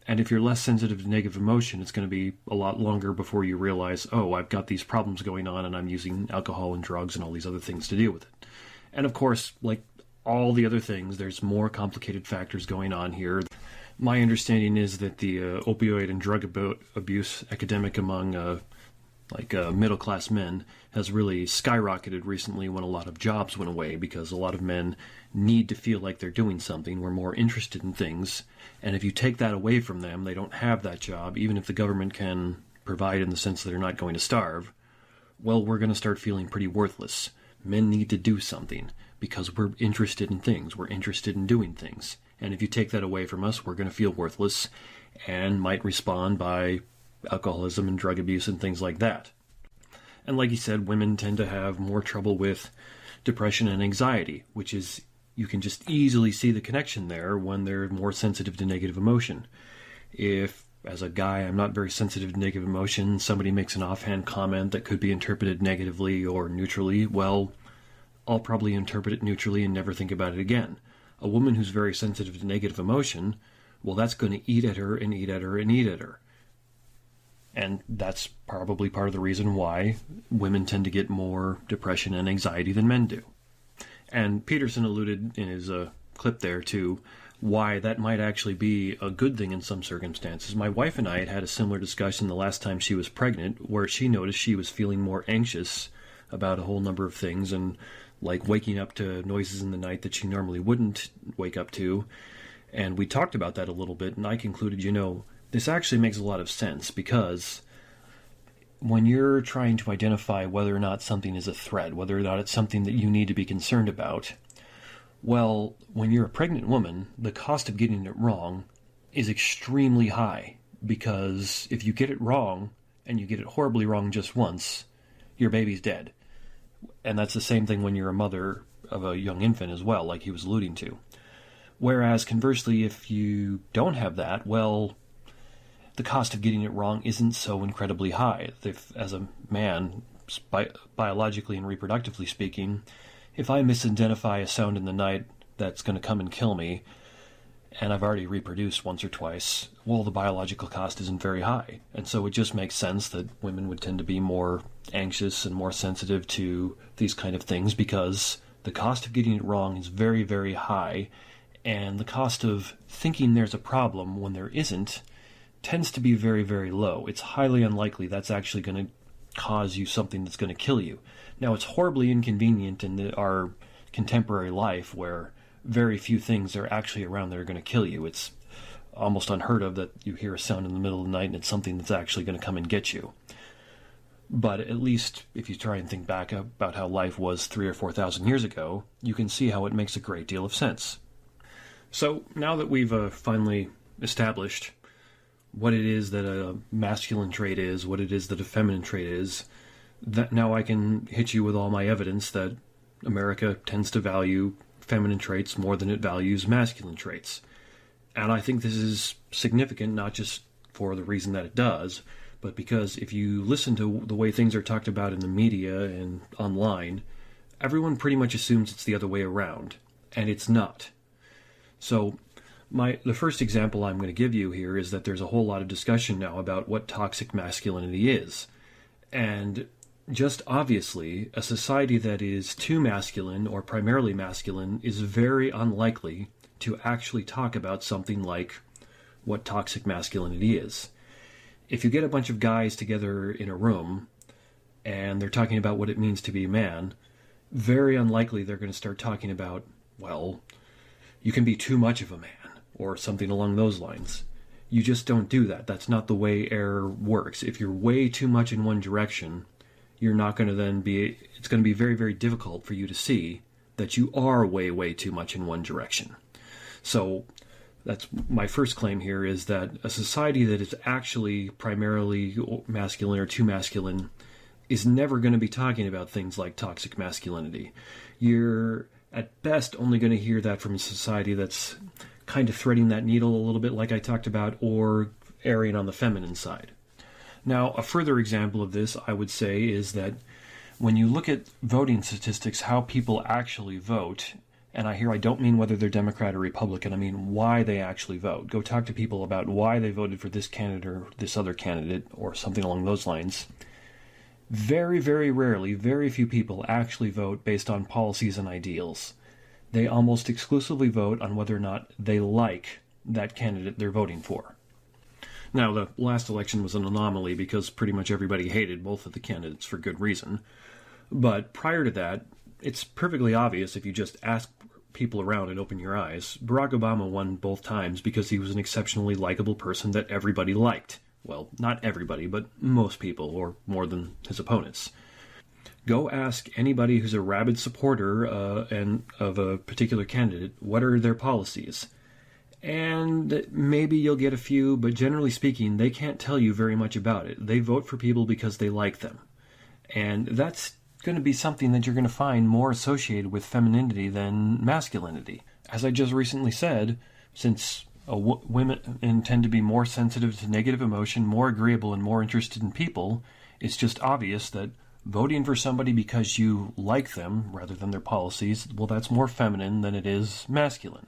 And if you're less sensitive to negative emotion, it's going to be a lot longer before you realize, oh, I've got these problems going on and I'm using alcohol and drugs and all these other things to deal with it. And of course, like all the other things, there's more complicated factors going on here. My understanding is that the opioid and drug abuse epidemic among middle-class men has really skyrocketed recently when a lot of jobs went away, because a lot of men need to feel like they're doing something. We're more interested in things, and if you take that away from them, they don't have that job, even if the government can provide in the sense that they're not going to starve. Well, we're going to start feeling pretty worthless. Men need to do something because we're interested in things. We're interested in doing things. And if you take that away from us, we're going to feel worthless and might respond by alcoholism and drug abuse and things like that. And like you said, women tend to have more trouble with depression and anxiety, which is, you can just easily see the connection there when they're more sensitive to negative emotion. If, as a guy, I'm not very sensitive to negative emotion, somebody makes an offhand comment that could be interpreted negatively or neutrally, well, I'll probably interpret it neutrally and never think about it again. A woman who's very sensitive to negative emotion, well, that's going to eat at her and eat at her and eat at her. And that's probably part of the reason why women tend to get more depression and anxiety than men do. And Peterson alluded in his clip there to why that might actually be a good thing in some circumstances. My wife and I had a similar discussion the last time she was pregnant, where she noticed she was feeling more anxious about a whole number of things, and like waking up to noises in the night that she normally wouldn't wake up to. And we talked about that a little bit, and I concluded, this actually makes a lot of sense, because when you're trying to identify whether or not something is a threat, whether or not it's something that you need to be concerned about, well, when you're a pregnant woman, the cost of getting it wrong is extremely high, because if you get it wrong, and you get it horribly wrong just once, your baby's dead. And that's the same thing when you're a mother of a young infant as well, like he was alluding to. Whereas, conversely, if you don't have that, well, the cost of getting it wrong isn't so incredibly high. If, as a man, biologically and reproductively speaking, if I misidentify a sound in the night that's going to come and kill me, and I've already reproduced once or twice, well, the biological cost isn't very high. And so it just makes sense that women would tend to be more anxious and more sensitive to these kind of things, because the cost of getting it wrong is very, very high, and the cost of thinking there's a problem when there isn't tends to be very, very low. It's highly unlikely that's actually going to cause you something that's going to kill you. Now, it's horribly inconvenient in our contemporary life where very few things are actually around that are going to kill you. It's almost unheard of that you hear a sound in the middle of the night and it's something that's actually going to come and get you. But at least if you try and think back about how life was 3,000 or 4,000 years ago, you can see how it makes a great deal of sense. So now that we've finally established what it is that a masculine trait is, what it is that a feminine trait is, that now I can hit you with all my evidence that America tends to value feminine traits more than it values masculine traits. And I think this is significant, not just for the reason that it does, but because if you listen to the way things are talked about in the media and online, everyone pretty much assumes it's the other way around, and it's not. So The first example I'm going to give you here is that there's a whole lot of discussion now about what toxic masculinity is. And just obviously, a society that is too masculine or primarily masculine is very unlikely to actually talk about something like what toxic masculinity is. If you get a bunch of guys together in a room and they're talking about what it means to be a man, very unlikely they're going to start talking about, well, you can be too much of a man, or something along those lines. You just don't do that. That's not the way air works. If you're way too much in one direction, you're not going to then be, it's going to be very, very difficult for you to see that you are way, way too much in one direction. So that's my first claim here, is that a society that is actually primarily masculine or too masculine is never going to be talking about things like toxic masculinity. You're at best only going to hear that from a society that's kind of threading that needle a little bit like I talked about, or erring on the feminine side. Now, a further example of this, I would say, is that when you look at voting statistics, how people actually vote, and I don't mean whether they're Democrat or Republican, I mean why they actually vote. Go talk to people about why they voted for this candidate or this other candidate or something along those lines. Very, very rarely, very few people actually vote based on policies and ideals. They almost exclusively vote on whether or not they like that candidate they're voting for. Now, the last election was an anomaly because pretty much everybody hated both of the candidates for good reason. But prior to that, it's perfectly obvious if you just ask people around and open your eyes. Barack Obama won both times because he was an exceptionally likable person that everybody liked. Well, not everybody, but most people, or more than his opponents. Go ask anybody who's a rabid supporter of a particular candidate, what are their policies? And maybe you'll get a few, but generally speaking, they can't tell you very much about it. They vote for people because they like them. And that's going to be something that you're going to find more associated with femininity than masculinity. As I just recently said, since women tend to be more sensitive to negative emotion, more agreeable, and more interested in people, it's just obvious that voting for somebody because you like them rather than their policies, well, that's more feminine than it is masculine.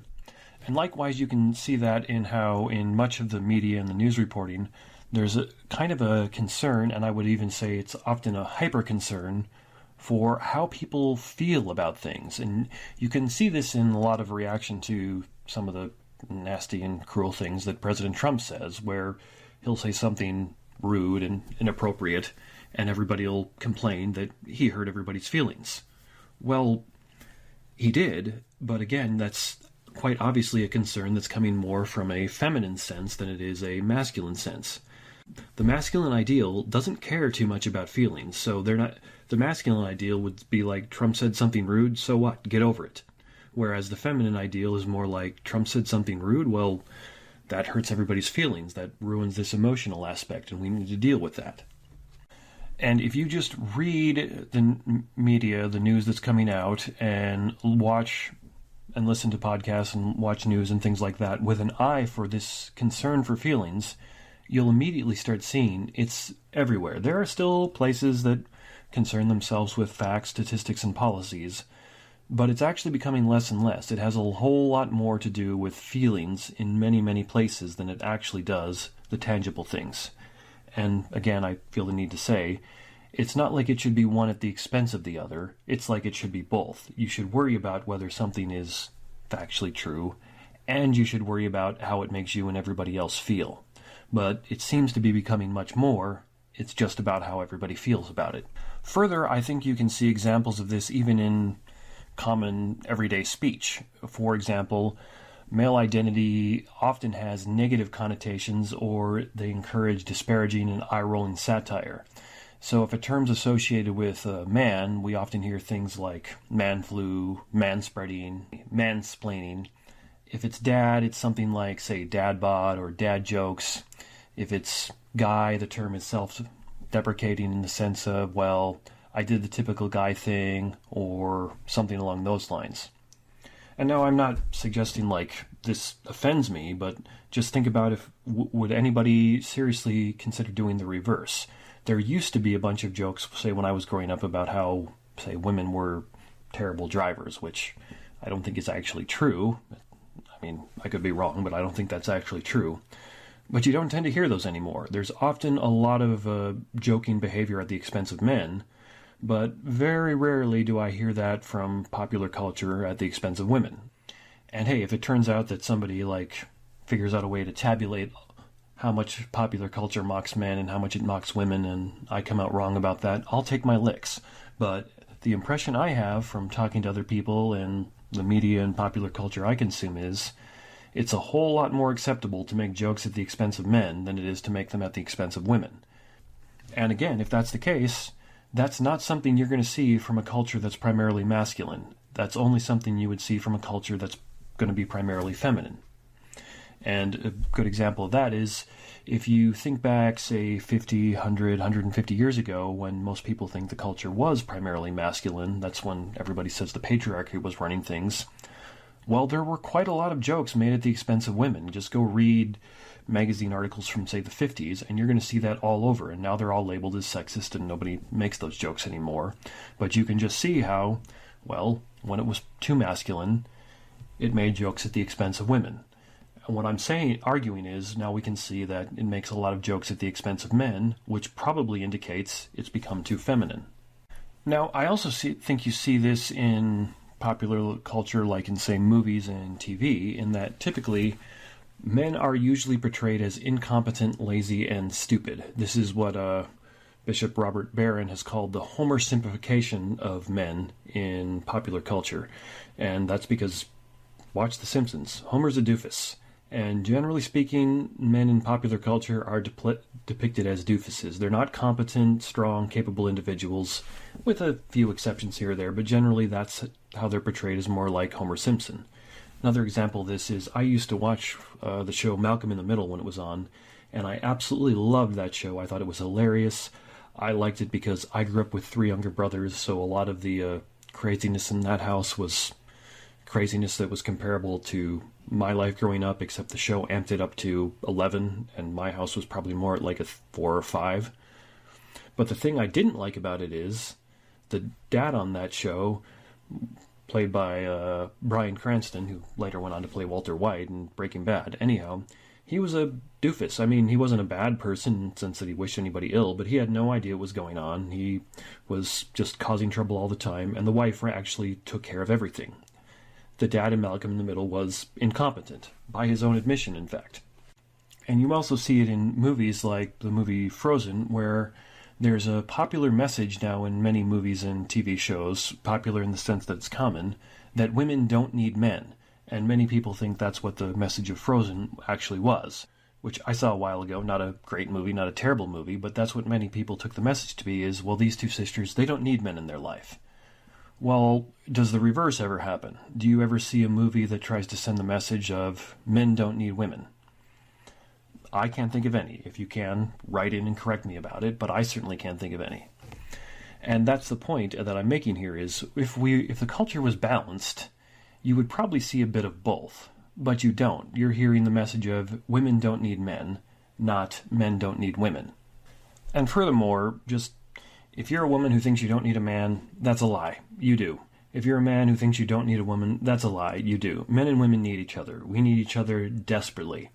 And likewise, you can see that in how in much of the media and the news reporting, there's a kind of a concern, and I would even say it's often a hyper concern, for how people feel about things. And you can see this in a lot of reaction to some of the nasty and cruel things that President Trump says, where he'll say something rude and inappropriate, and everybody will complain that he hurt everybody's feelings. Well, he did, but again, that's quite obviously a concern that's coming more from a feminine sense than it is a masculine sense. The masculine ideal doesn't care too much about feelings, so the masculine ideal would be like, Trump said something rude, so what? Get over it. Whereas the feminine ideal is more like, Trump said something rude, well, that hurts everybody's feelings, that ruins this emotional aspect, and we need to deal with that. And if you just read the media, the news that's coming out, and watch and listen to podcasts and watch news and things like that with an eye for this concern for feelings, you'll immediately start seeing it's everywhere. There are still places that concern themselves with facts, statistics, and policies, but it's actually becoming less and less. It has a whole lot more to do with feelings in many, many places than it actually does the tangible things. And again, I feel the need to say, it's not like it should be one at the expense of the other. It's like it should be both. You should worry about whether something is factually true, and you should worry about how it makes you and everybody else feel. But it seems to be becoming much more, it's just about how everybody feels about it. Further, I think you can see examples of this even in common everyday speech. For example, male identity often has negative connotations, or they encourage disparaging and eye-rolling satire. So if a term's associated with a man, we often hear things like man-flu, manspreading, mansplaining. If it's dad, it's something like, say, dad bod or dad jokes. If it's guy, the term is self-deprecating in the sense of, well, I did the typical guy thing, or something along those lines. And now I'm not suggesting like this offends me, but just think about if would anybody seriously consider doing the reverse. There used to be a bunch of jokes, say when I was growing up, about how, say, women were terrible drivers, which I don't think is actually true. I mean, I could be wrong, but I don't think that's actually true. But you don't tend to hear those anymore. There's often a lot of joking behavior at the expense of men, but very rarely do I hear that from popular culture at the expense of women. And hey, if it turns out that somebody figures out a way to tabulate how much popular culture mocks men and how much it mocks women, and I come out wrong about that, I'll take my licks. But the impression I have from talking to other people and the media and popular culture I consume is it's a whole lot more acceptable to make jokes at the expense of men than it is to make them at the expense of women. And again, if that's the case, that's not something you're going to see from a culture that's primarily masculine. That's only something you would see from a culture that's going to be primarily feminine. And a good example of that is if you think back, say, 50, 100, 150 years ago, when most people think the culture was primarily masculine, that's when everybody says the patriarchy was running things. Well, there were quite a lot of jokes made at the expense of women. Just go read magazine articles from, say, the 50s, and you're going to see that all over. And now they're all labeled as sexist, and nobody makes those jokes anymore. But you can just see how, well, when it was too masculine, it made jokes at the expense of women. And what I'm arguing is, now we can see that it makes a lot of jokes at the expense of men, which probably indicates it's become too feminine. Now, I also think you see this in popular culture, like in, say, movies and TV, in that typically men are usually portrayed as incompetent, lazy, and stupid. This is what Bishop Robert Barron has called the Homer simplification of men in popular culture. And that's because, watch The Simpsons, Homer's a doofus. And generally speaking, men in popular culture are depicted as doofuses. They're not competent, strong, capable individuals, with a few exceptions here or there, but generally that's how they're portrayed as more like Homer Simpson. Another example of this is I used to watch the show Malcolm in the Middle when it was on, and I absolutely loved that show. I thought it was hilarious. I liked it because I grew up with 3 younger brothers, so a lot of the craziness in that house was craziness that was comparable to my life growing up, except the show amped it up to 11, and my house was probably more at like a 4 or 5. But the thing I didn't like about it is the dad on that show, played by Bryan Cranston, who later went on to play Walter White in Breaking Bad. Anyhow, he was a doofus. I mean, he wasn't a bad person in the sense that he wished anybody ill, but he had no idea what was going on. He was just causing trouble all the time, and the wife actually took care of everything. The dad in Malcolm in the Middle was incompetent, by his own admission, in fact. And you also see it in movies like the movie Frozen, where there's a popular message now in many movies and TV shows, popular in the sense that it's common, that women don't need men. And many people think that's what the message of Frozen actually was, which I saw a while ago. Not a great movie, not a terrible movie, but that's what many people took the message to be is, well, these 2 sisters, they don't need men in their life. Well, does the reverse ever happen? Do you ever see a movie that tries to send the message of men don't need women? I can't think of any. If you can, write in and correct me about it, but I certainly can't think of any. And that's the point that I'm making here is if the culture was balanced, you would probably see a bit of both. But you don't. You're hearing the message of women don't need men, not men don't need women. And furthermore, just if you're a woman who thinks you don't need a man, that's a lie. You do. If you're a man who thinks you don't need a woman, that's a lie. You do. Men and women need each other. We need each other desperately.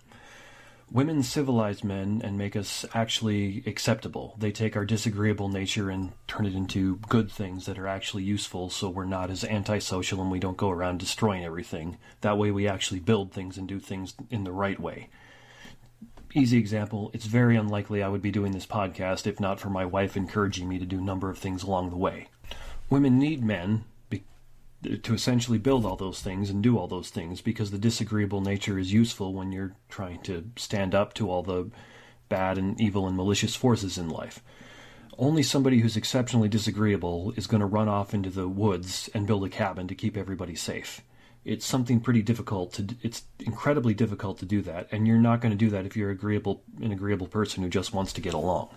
Women civilize men and make us actually acceptable. They take our disagreeable nature and turn it into good things that are actually useful, so we're not as antisocial and we don't go around destroying everything. That way we actually build things and do things in the right way. Easy example, it's very unlikely I would be doing this podcast if not for my wife encouraging me to do a number of things along the way. Women need men to essentially build all those things and do all those things because the disagreeable nature is useful when you're trying to stand up to all the bad and evil and malicious forces in life. Only somebody who's exceptionally disagreeable is going to run off into the woods and build a cabin to keep everybody safe. It's it's incredibly difficult to do that, and you're not going to do that if you're an agreeable person who just wants to get along.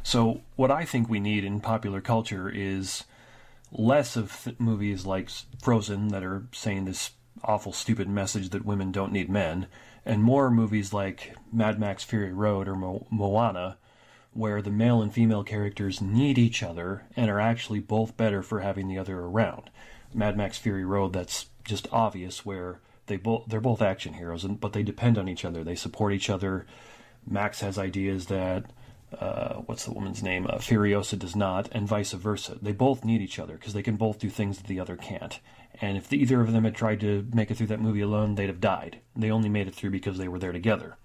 So what I think we need in popular culture is less of movies like Frozen that are saying this awful, stupid message that women don't need men, and more movies like Mad Max Fury Road or Moana, where the male and female characters need each other and are actually both better for having the other around. Mad Max Fury Road, that's just obvious, where they're both action heroes, but they depend on each other. They support each other. Max has ideas that what's the woman's name? Furiosa does not, and vice versa. They both need each other because they can both do things that the other can't. And if either of them had tried to make it through that movie alone, they'd have died. They only made it through because they were there together.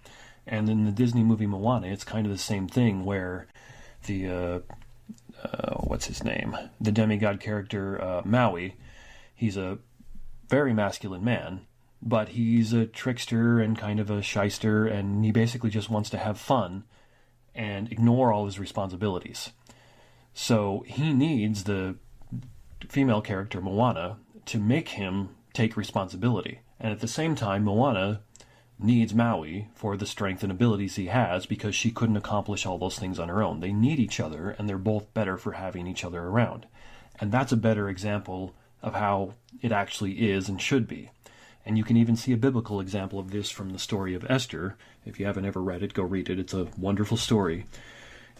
And in the Disney movie Moana, it's kind of the same thing where the what's his name? The demigod character Maui. He's a very masculine man, but he's a trickster and kind of a shyster, and he basically just wants to have fun and ignore all his responsibilities. So he needs the female character Moana to make him take responsibility. And at the same time, Moana needs Maui for the strength and abilities he has because she couldn't accomplish all those things on her own. They need each other, and they're both better for having each other around. And that's a better example of how it actually is and should be. And you can even see a biblical example of this from the story of Esther. If you haven't ever read it, go read it. It's a wonderful story.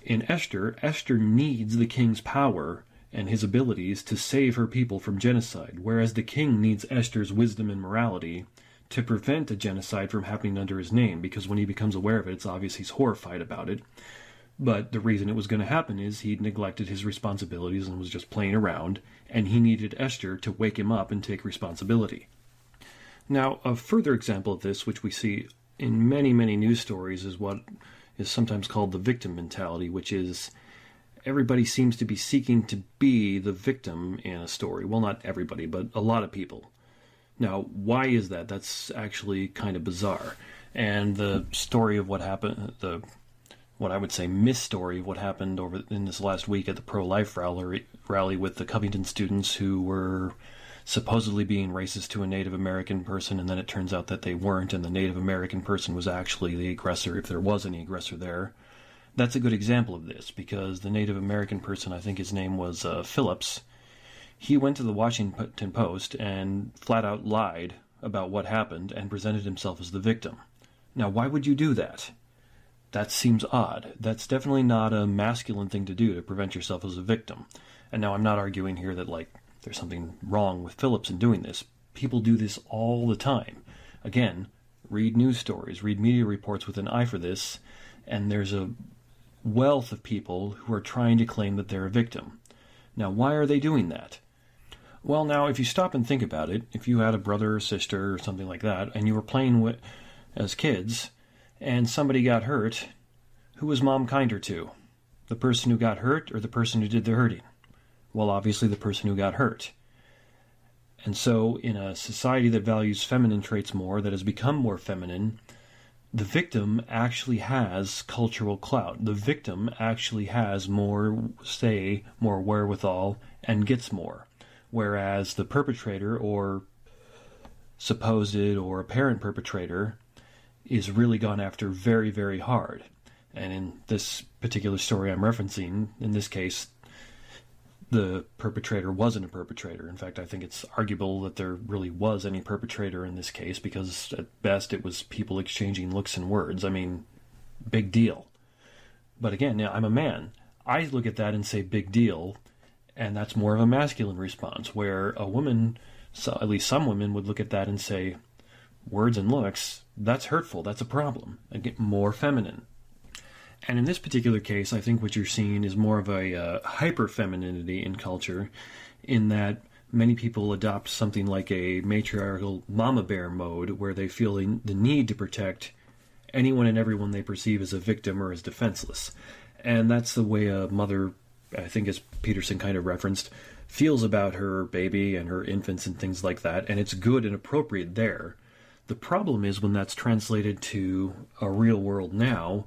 In Esther, Esther needs the king's power and his abilities to save her people from genocide, whereas the king needs Esther's wisdom and morality to prevent a genocide from happening under his name, because when he becomes aware of it, it's obvious he's horrified about it. But the reason it was going to happen is he'd neglected his responsibilities and was just playing around, and he needed Esther to wake him up and take responsibility. Now, a further example of this, which we see in many, many news stories, is what is sometimes called the victim mentality, which is everybody seems to be seeking to be the victim in a story. Well, not everybody, but a lot of people. Now, why is that? That's actually kind of bizarre. And the story of what happened, what I would say mis-story of what happened over in this last week at the pro-life rally with the Covington students who were supposedly being racist to a Native American person, and then it turns out that they weren't, and the Native American person was actually the aggressor, if there was any aggressor there. That's a good example of this, because the Native American person, I think his name was Phillips, he went to the Washington Post and flat out lied about what happened and presented himself as the victim. Now, why would you do that? That seems odd. That's definitely not a masculine thing to do, to prevent yourself as a victim. And now I'm not arguing here that, there's something wrong with Phillips in doing this. People do this all the time. Again, read news stories, read media reports with an eye for this, and there's a wealth of people who are trying to claim that they're a victim. Now, why are they doing that? Well, now, if you stop and think about it, if you had a brother or sister or something like that, and you were playing as kids, and somebody got hurt, who was mom kinder to? The person who got hurt or the person who did the hurting? Well, obviously the person who got hurt. And so, in a society that values feminine traits more, that has become more feminine, the victim actually has cultural clout. The victim actually has more say, more wherewithal, and gets more. Whereas the perpetrator, or supposed or apparent perpetrator, is really gone after very, very hard. And in this particular story I'm referencing, in this case, the perpetrator wasn't a perpetrator. In fact, I think it's arguable that there really was any perpetrator in this case, because at best it was people exchanging looks and words. I mean, big deal. But again, now I'm a man. I look at that and say big deal, and that's more of a masculine response, where a woman, so at least some women, would look at that and say, words and looks, that's hurtful, that's a problem, and get more feminine. And in this particular case, I think what you're seeing is more of a hyper-femininity in culture, in that many people adopt something like a matriarchal mama bear mode, where they feel the need to protect anyone and everyone they perceive as a victim or as defenseless. And that's the way a mother, I think as Peterson kind of referenced, feels about her baby and her infants and things like that, and it's good and appropriate there. The problem is when that's translated to a real world now,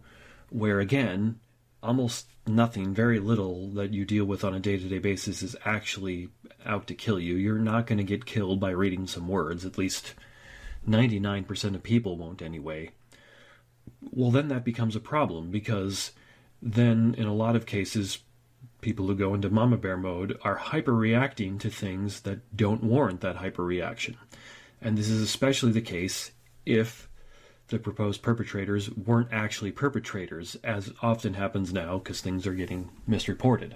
where again, almost nothing, very little that you deal with on a day-to-day basis is actually out to kill you. You're not going to get killed by reading some words, at least 99% of people won't anyway. Well, then that becomes a problem, because then in a lot of cases, people who go into mama bear mode are hyper-reacting to things that don't warrant that hyper-reaction. And this is especially the case if the proposed perpetrators weren't actually perpetrators, as often happens now because things are getting misreported.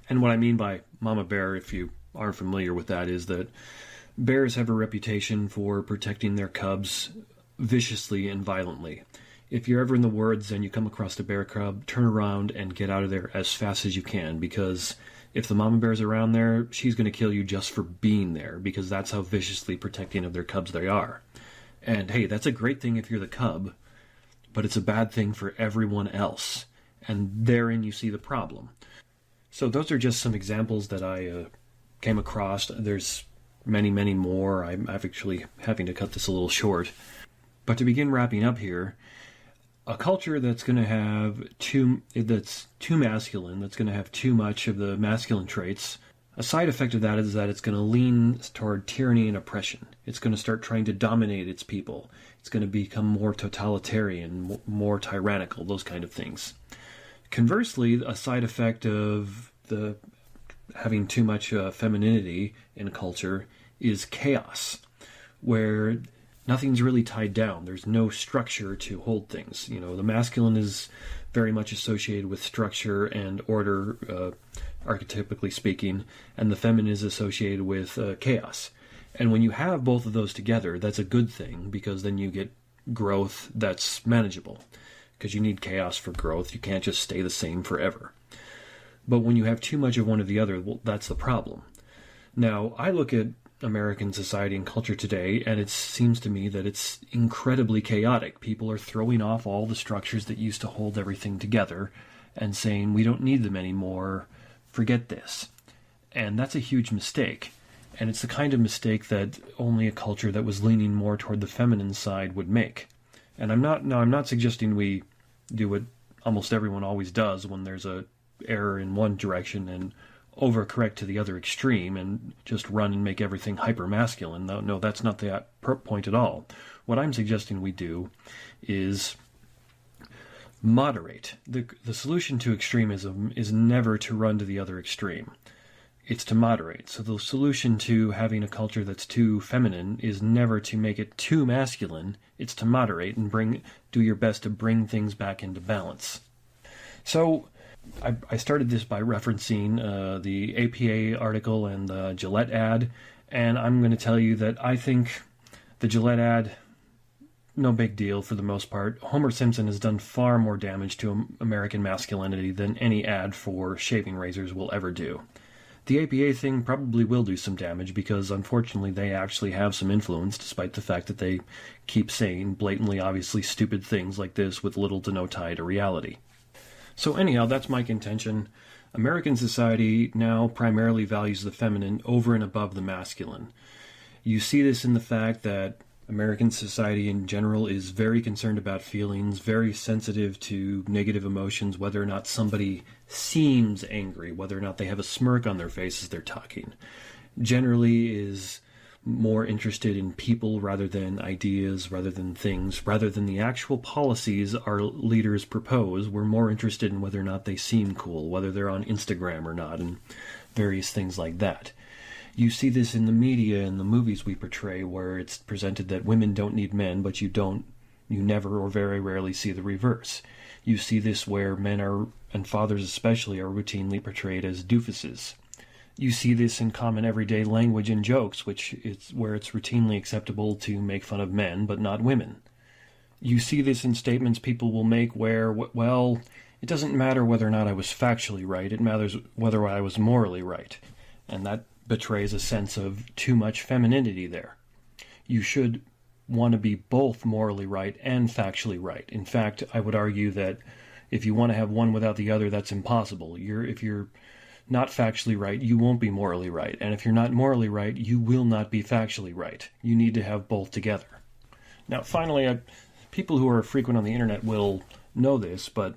And what I mean by mama bear, if you aren't familiar with that, is that Bears have a reputation for protecting their cubs viciously and violently. If you're ever in the woods and you come across a bear cub, turn around and get out of there as fast as you can, because if the mama bear's around there, she's going to kill you just for being there, because that's how viciously protecting of their cubs they are. And hey, that's a great thing if you're the cub, but it's a bad thing for everyone else. And therein you see the problem. So those are just some examples that I came across. There's many, many more. I'm actually having to cut this a little short. But to begin wrapping up here, a culture that's going to have that's too masculine, that's going to have too much of the masculine traits, a side effect of that is that it's going to lean toward tyranny and oppression. It's going to start trying to dominate its people. It's going to become more totalitarian, more tyrannical, those kind of things. Conversely, a side effect of the having too much femininity in a culture is chaos, where nothing's really tied down. There's no structure to hold things. You know, the masculine is very much associated with structure and order, archetypically speaking, and the feminine is associated with chaos. And when you have both of those together, that's a good thing, because then you get growth that's manageable. Because you need chaos for growth. You can't just stay the same forever. But when you have too much of one or the other, well, that's the problem. Now, I look at American society and culture today, and it seems to me that it's incredibly chaotic. People are throwing off all the structures that used to hold everything together and saying, we don't need them anymore, forget this. And that's a huge mistake. And it's the kind of mistake that only a culture that was leaning more toward the feminine side would make. And I'm not suggesting we do what almost everyone always does when there's a error in one direction and overcorrect to the other extreme and just run and make everything hyper-masculine. No, that's not the point at all. What I'm suggesting we do is moderate. The solution to extremism is never to run to the other extreme. It's to moderate. So the solution to having a culture that's too feminine is never to make it too masculine. It's to moderate and do your best to bring things back into balance. So I started this by referencing the APA article and the Gillette ad, and I'm going to tell you that I think the Gillette ad, no big deal for the most part. Homer Simpson has done far more damage to American masculinity than any ad for shaving razors will ever do. The APA thing probably will do some damage because, unfortunately, they actually have some influence, despite the fact that they keep saying blatantly, obviously stupid things like this with little to no tie to reality. So anyhow, that's my contention. American society now primarily values the feminine over and above the masculine. You see this in the fact that American society in general is very concerned about feelings, very sensitive to negative emotions, whether or not somebody seems angry, whether or not they have a smirk on their face as they're talking. Generally is more interested in people rather than ideas, rather than things, rather than the actual policies our leaders propose. We're more interested in whether or not they seem cool, whether they're on Instagram or not, and various things like that. You see this in the media and the movies we portray, where it's presented that women don't need men, but you never or very rarely see the reverse. You see this where men are, and fathers especially, are routinely portrayed as doofuses. You see this in common everyday language and jokes, where it's routinely acceptable to make fun of men, but not women. You see this in statements people will make where, well, it doesn't matter whether or not I was factually right, it matters whether I was morally right. And that betrays a sense of too much femininity there. You should want to be both morally right and factually right. In fact, I would argue that if you want to have one without the other, that's impossible. If you're not factually right, you won't be morally right. And if you're not morally right, you will not be factually right. You need to have both together. Now, finally, people who are frequent on the internet will know this, but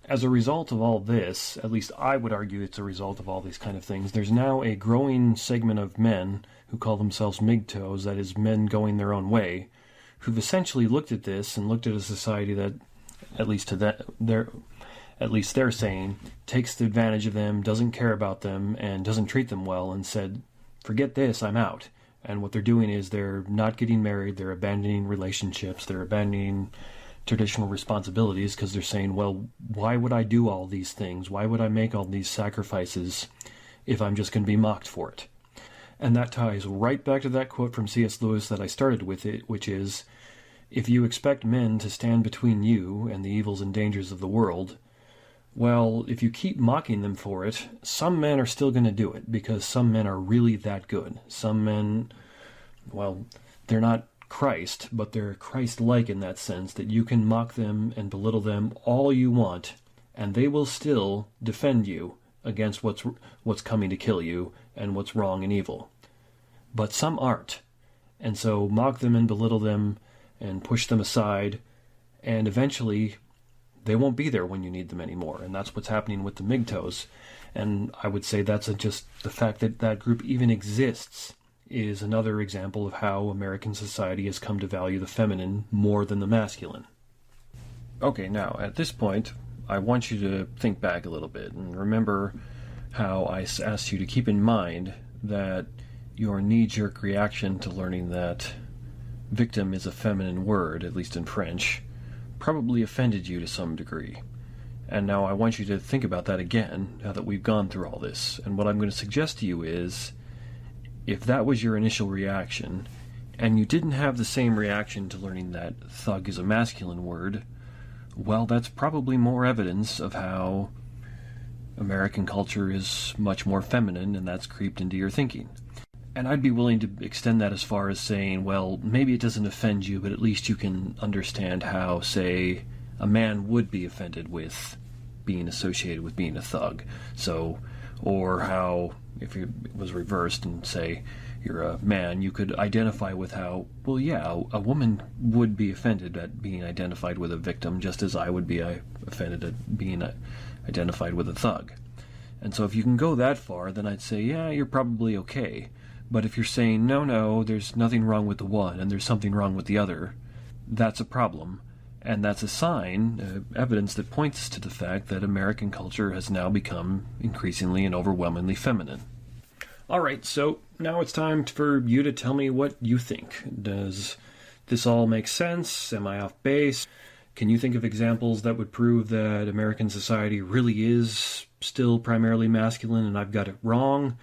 as a result of all this, at least I would argue it's a result of all these kind of things, there's now a growing segment of men who call themselves MGTOWs, that is, men going their own way, who've essentially looked at this and looked at a society that, at least they're saying, takes advantage of them, doesn't care about them, and doesn't treat them well, and said, forget this, I'm out. And what they're doing is they're not getting married, they're abandoning relationships, they're abandoning traditional responsibilities, because they're saying, well, why would I do all these things? Why would I make all these sacrifices if I'm just going to be mocked for it? And that ties right back to that quote from C.S. Lewis that I started with, which is, if you expect men to stand between you and the evils and dangers of the world, well, if you keep mocking them for it, some men are still going to do it, because some men are really that good. Some men, well, they're not Christ, but they're Christ-like in that sense, that you can mock them and belittle them all you want, and they will still defend you against what's coming to kill you and what's wrong and evil. But some aren't. And so mock them and belittle them and push them aside, and eventually they won't be there when you need them anymore. And that's what's happening with the MGTOWs. And I would say that's just the fact that that group even exists is another example of how American society has come to value the feminine more than the masculine. Okay, now, at this point, I want you to think back a little bit and remember how I asked you to keep in mind that your knee-jerk reaction to learning that victim is a feminine word, at least in French, probably offended you to some degree. And now I want you to think about that again, now that we've gone through all this. And what I'm going to suggest to you is, if that was your initial reaction, and you didn't have the same reaction to learning that thug is a masculine word, well, that's probably more evidence of how American culture is much more feminine, and that's creeped into your thinking. And I'd be willing to extend that as far as saying, well, maybe it doesn't offend you, but at least you can understand how, say, a man would be offended with being associated with being a thug. So, or how, if it was reversed and say you're a man, you could identify with how, well, yeah, a woman would be offended at being identified with a victim, just as I would be offended at being identified with a thug. And so if you can go that far, then I'd say, yeah, you're probably okay. But if you're saying, no, there's nothing wrong with the one and there's something wrong with the other, that's a problem. And that's a sign, evidence that points to the fact that American culture has now become increasingly and overwhelmingly feminine. All right, so now it's time for you to tell me what you think. Does this all make sense? Am I off base? Can you think of examples that would prove that American society really is still primarily masculine and I've got it wrong?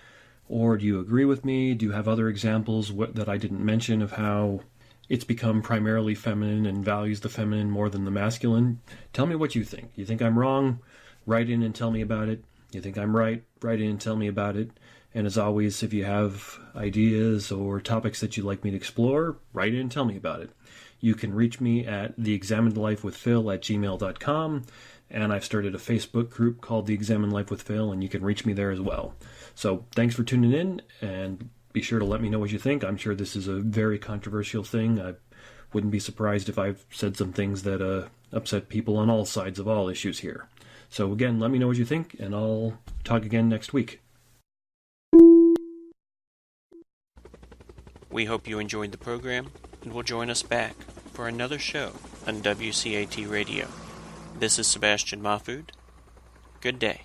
Or do you agree with me? Do you have other examples that I didn't mention of how it's become primarily feminine and values the feminine more than the masculine? Tell me what you think. You think I'm wrong? Write in and tell me about it. You think I'm right? Write in and tell me about it. And as always, if you have ideas or topics that you'd like me to explore, write in and tell me about it. You can reach me at theexaminedlifewithphil@gmail.com, and I've started a Facebook group called The Examined Life with Phil, and you can reach me there as well. So thanks for tuning in, and be sure to let me know what you think. I'm sure this is a very controversial thing. I wouldn't be surprised if I've said some things that upset people on all sides of all issues here. So again, let me know what you think, and I'll talk again next week. We hope you enjoyed the program and will join us back for another show on WCAT Radio. This is Sebastian Mahfood. Good day.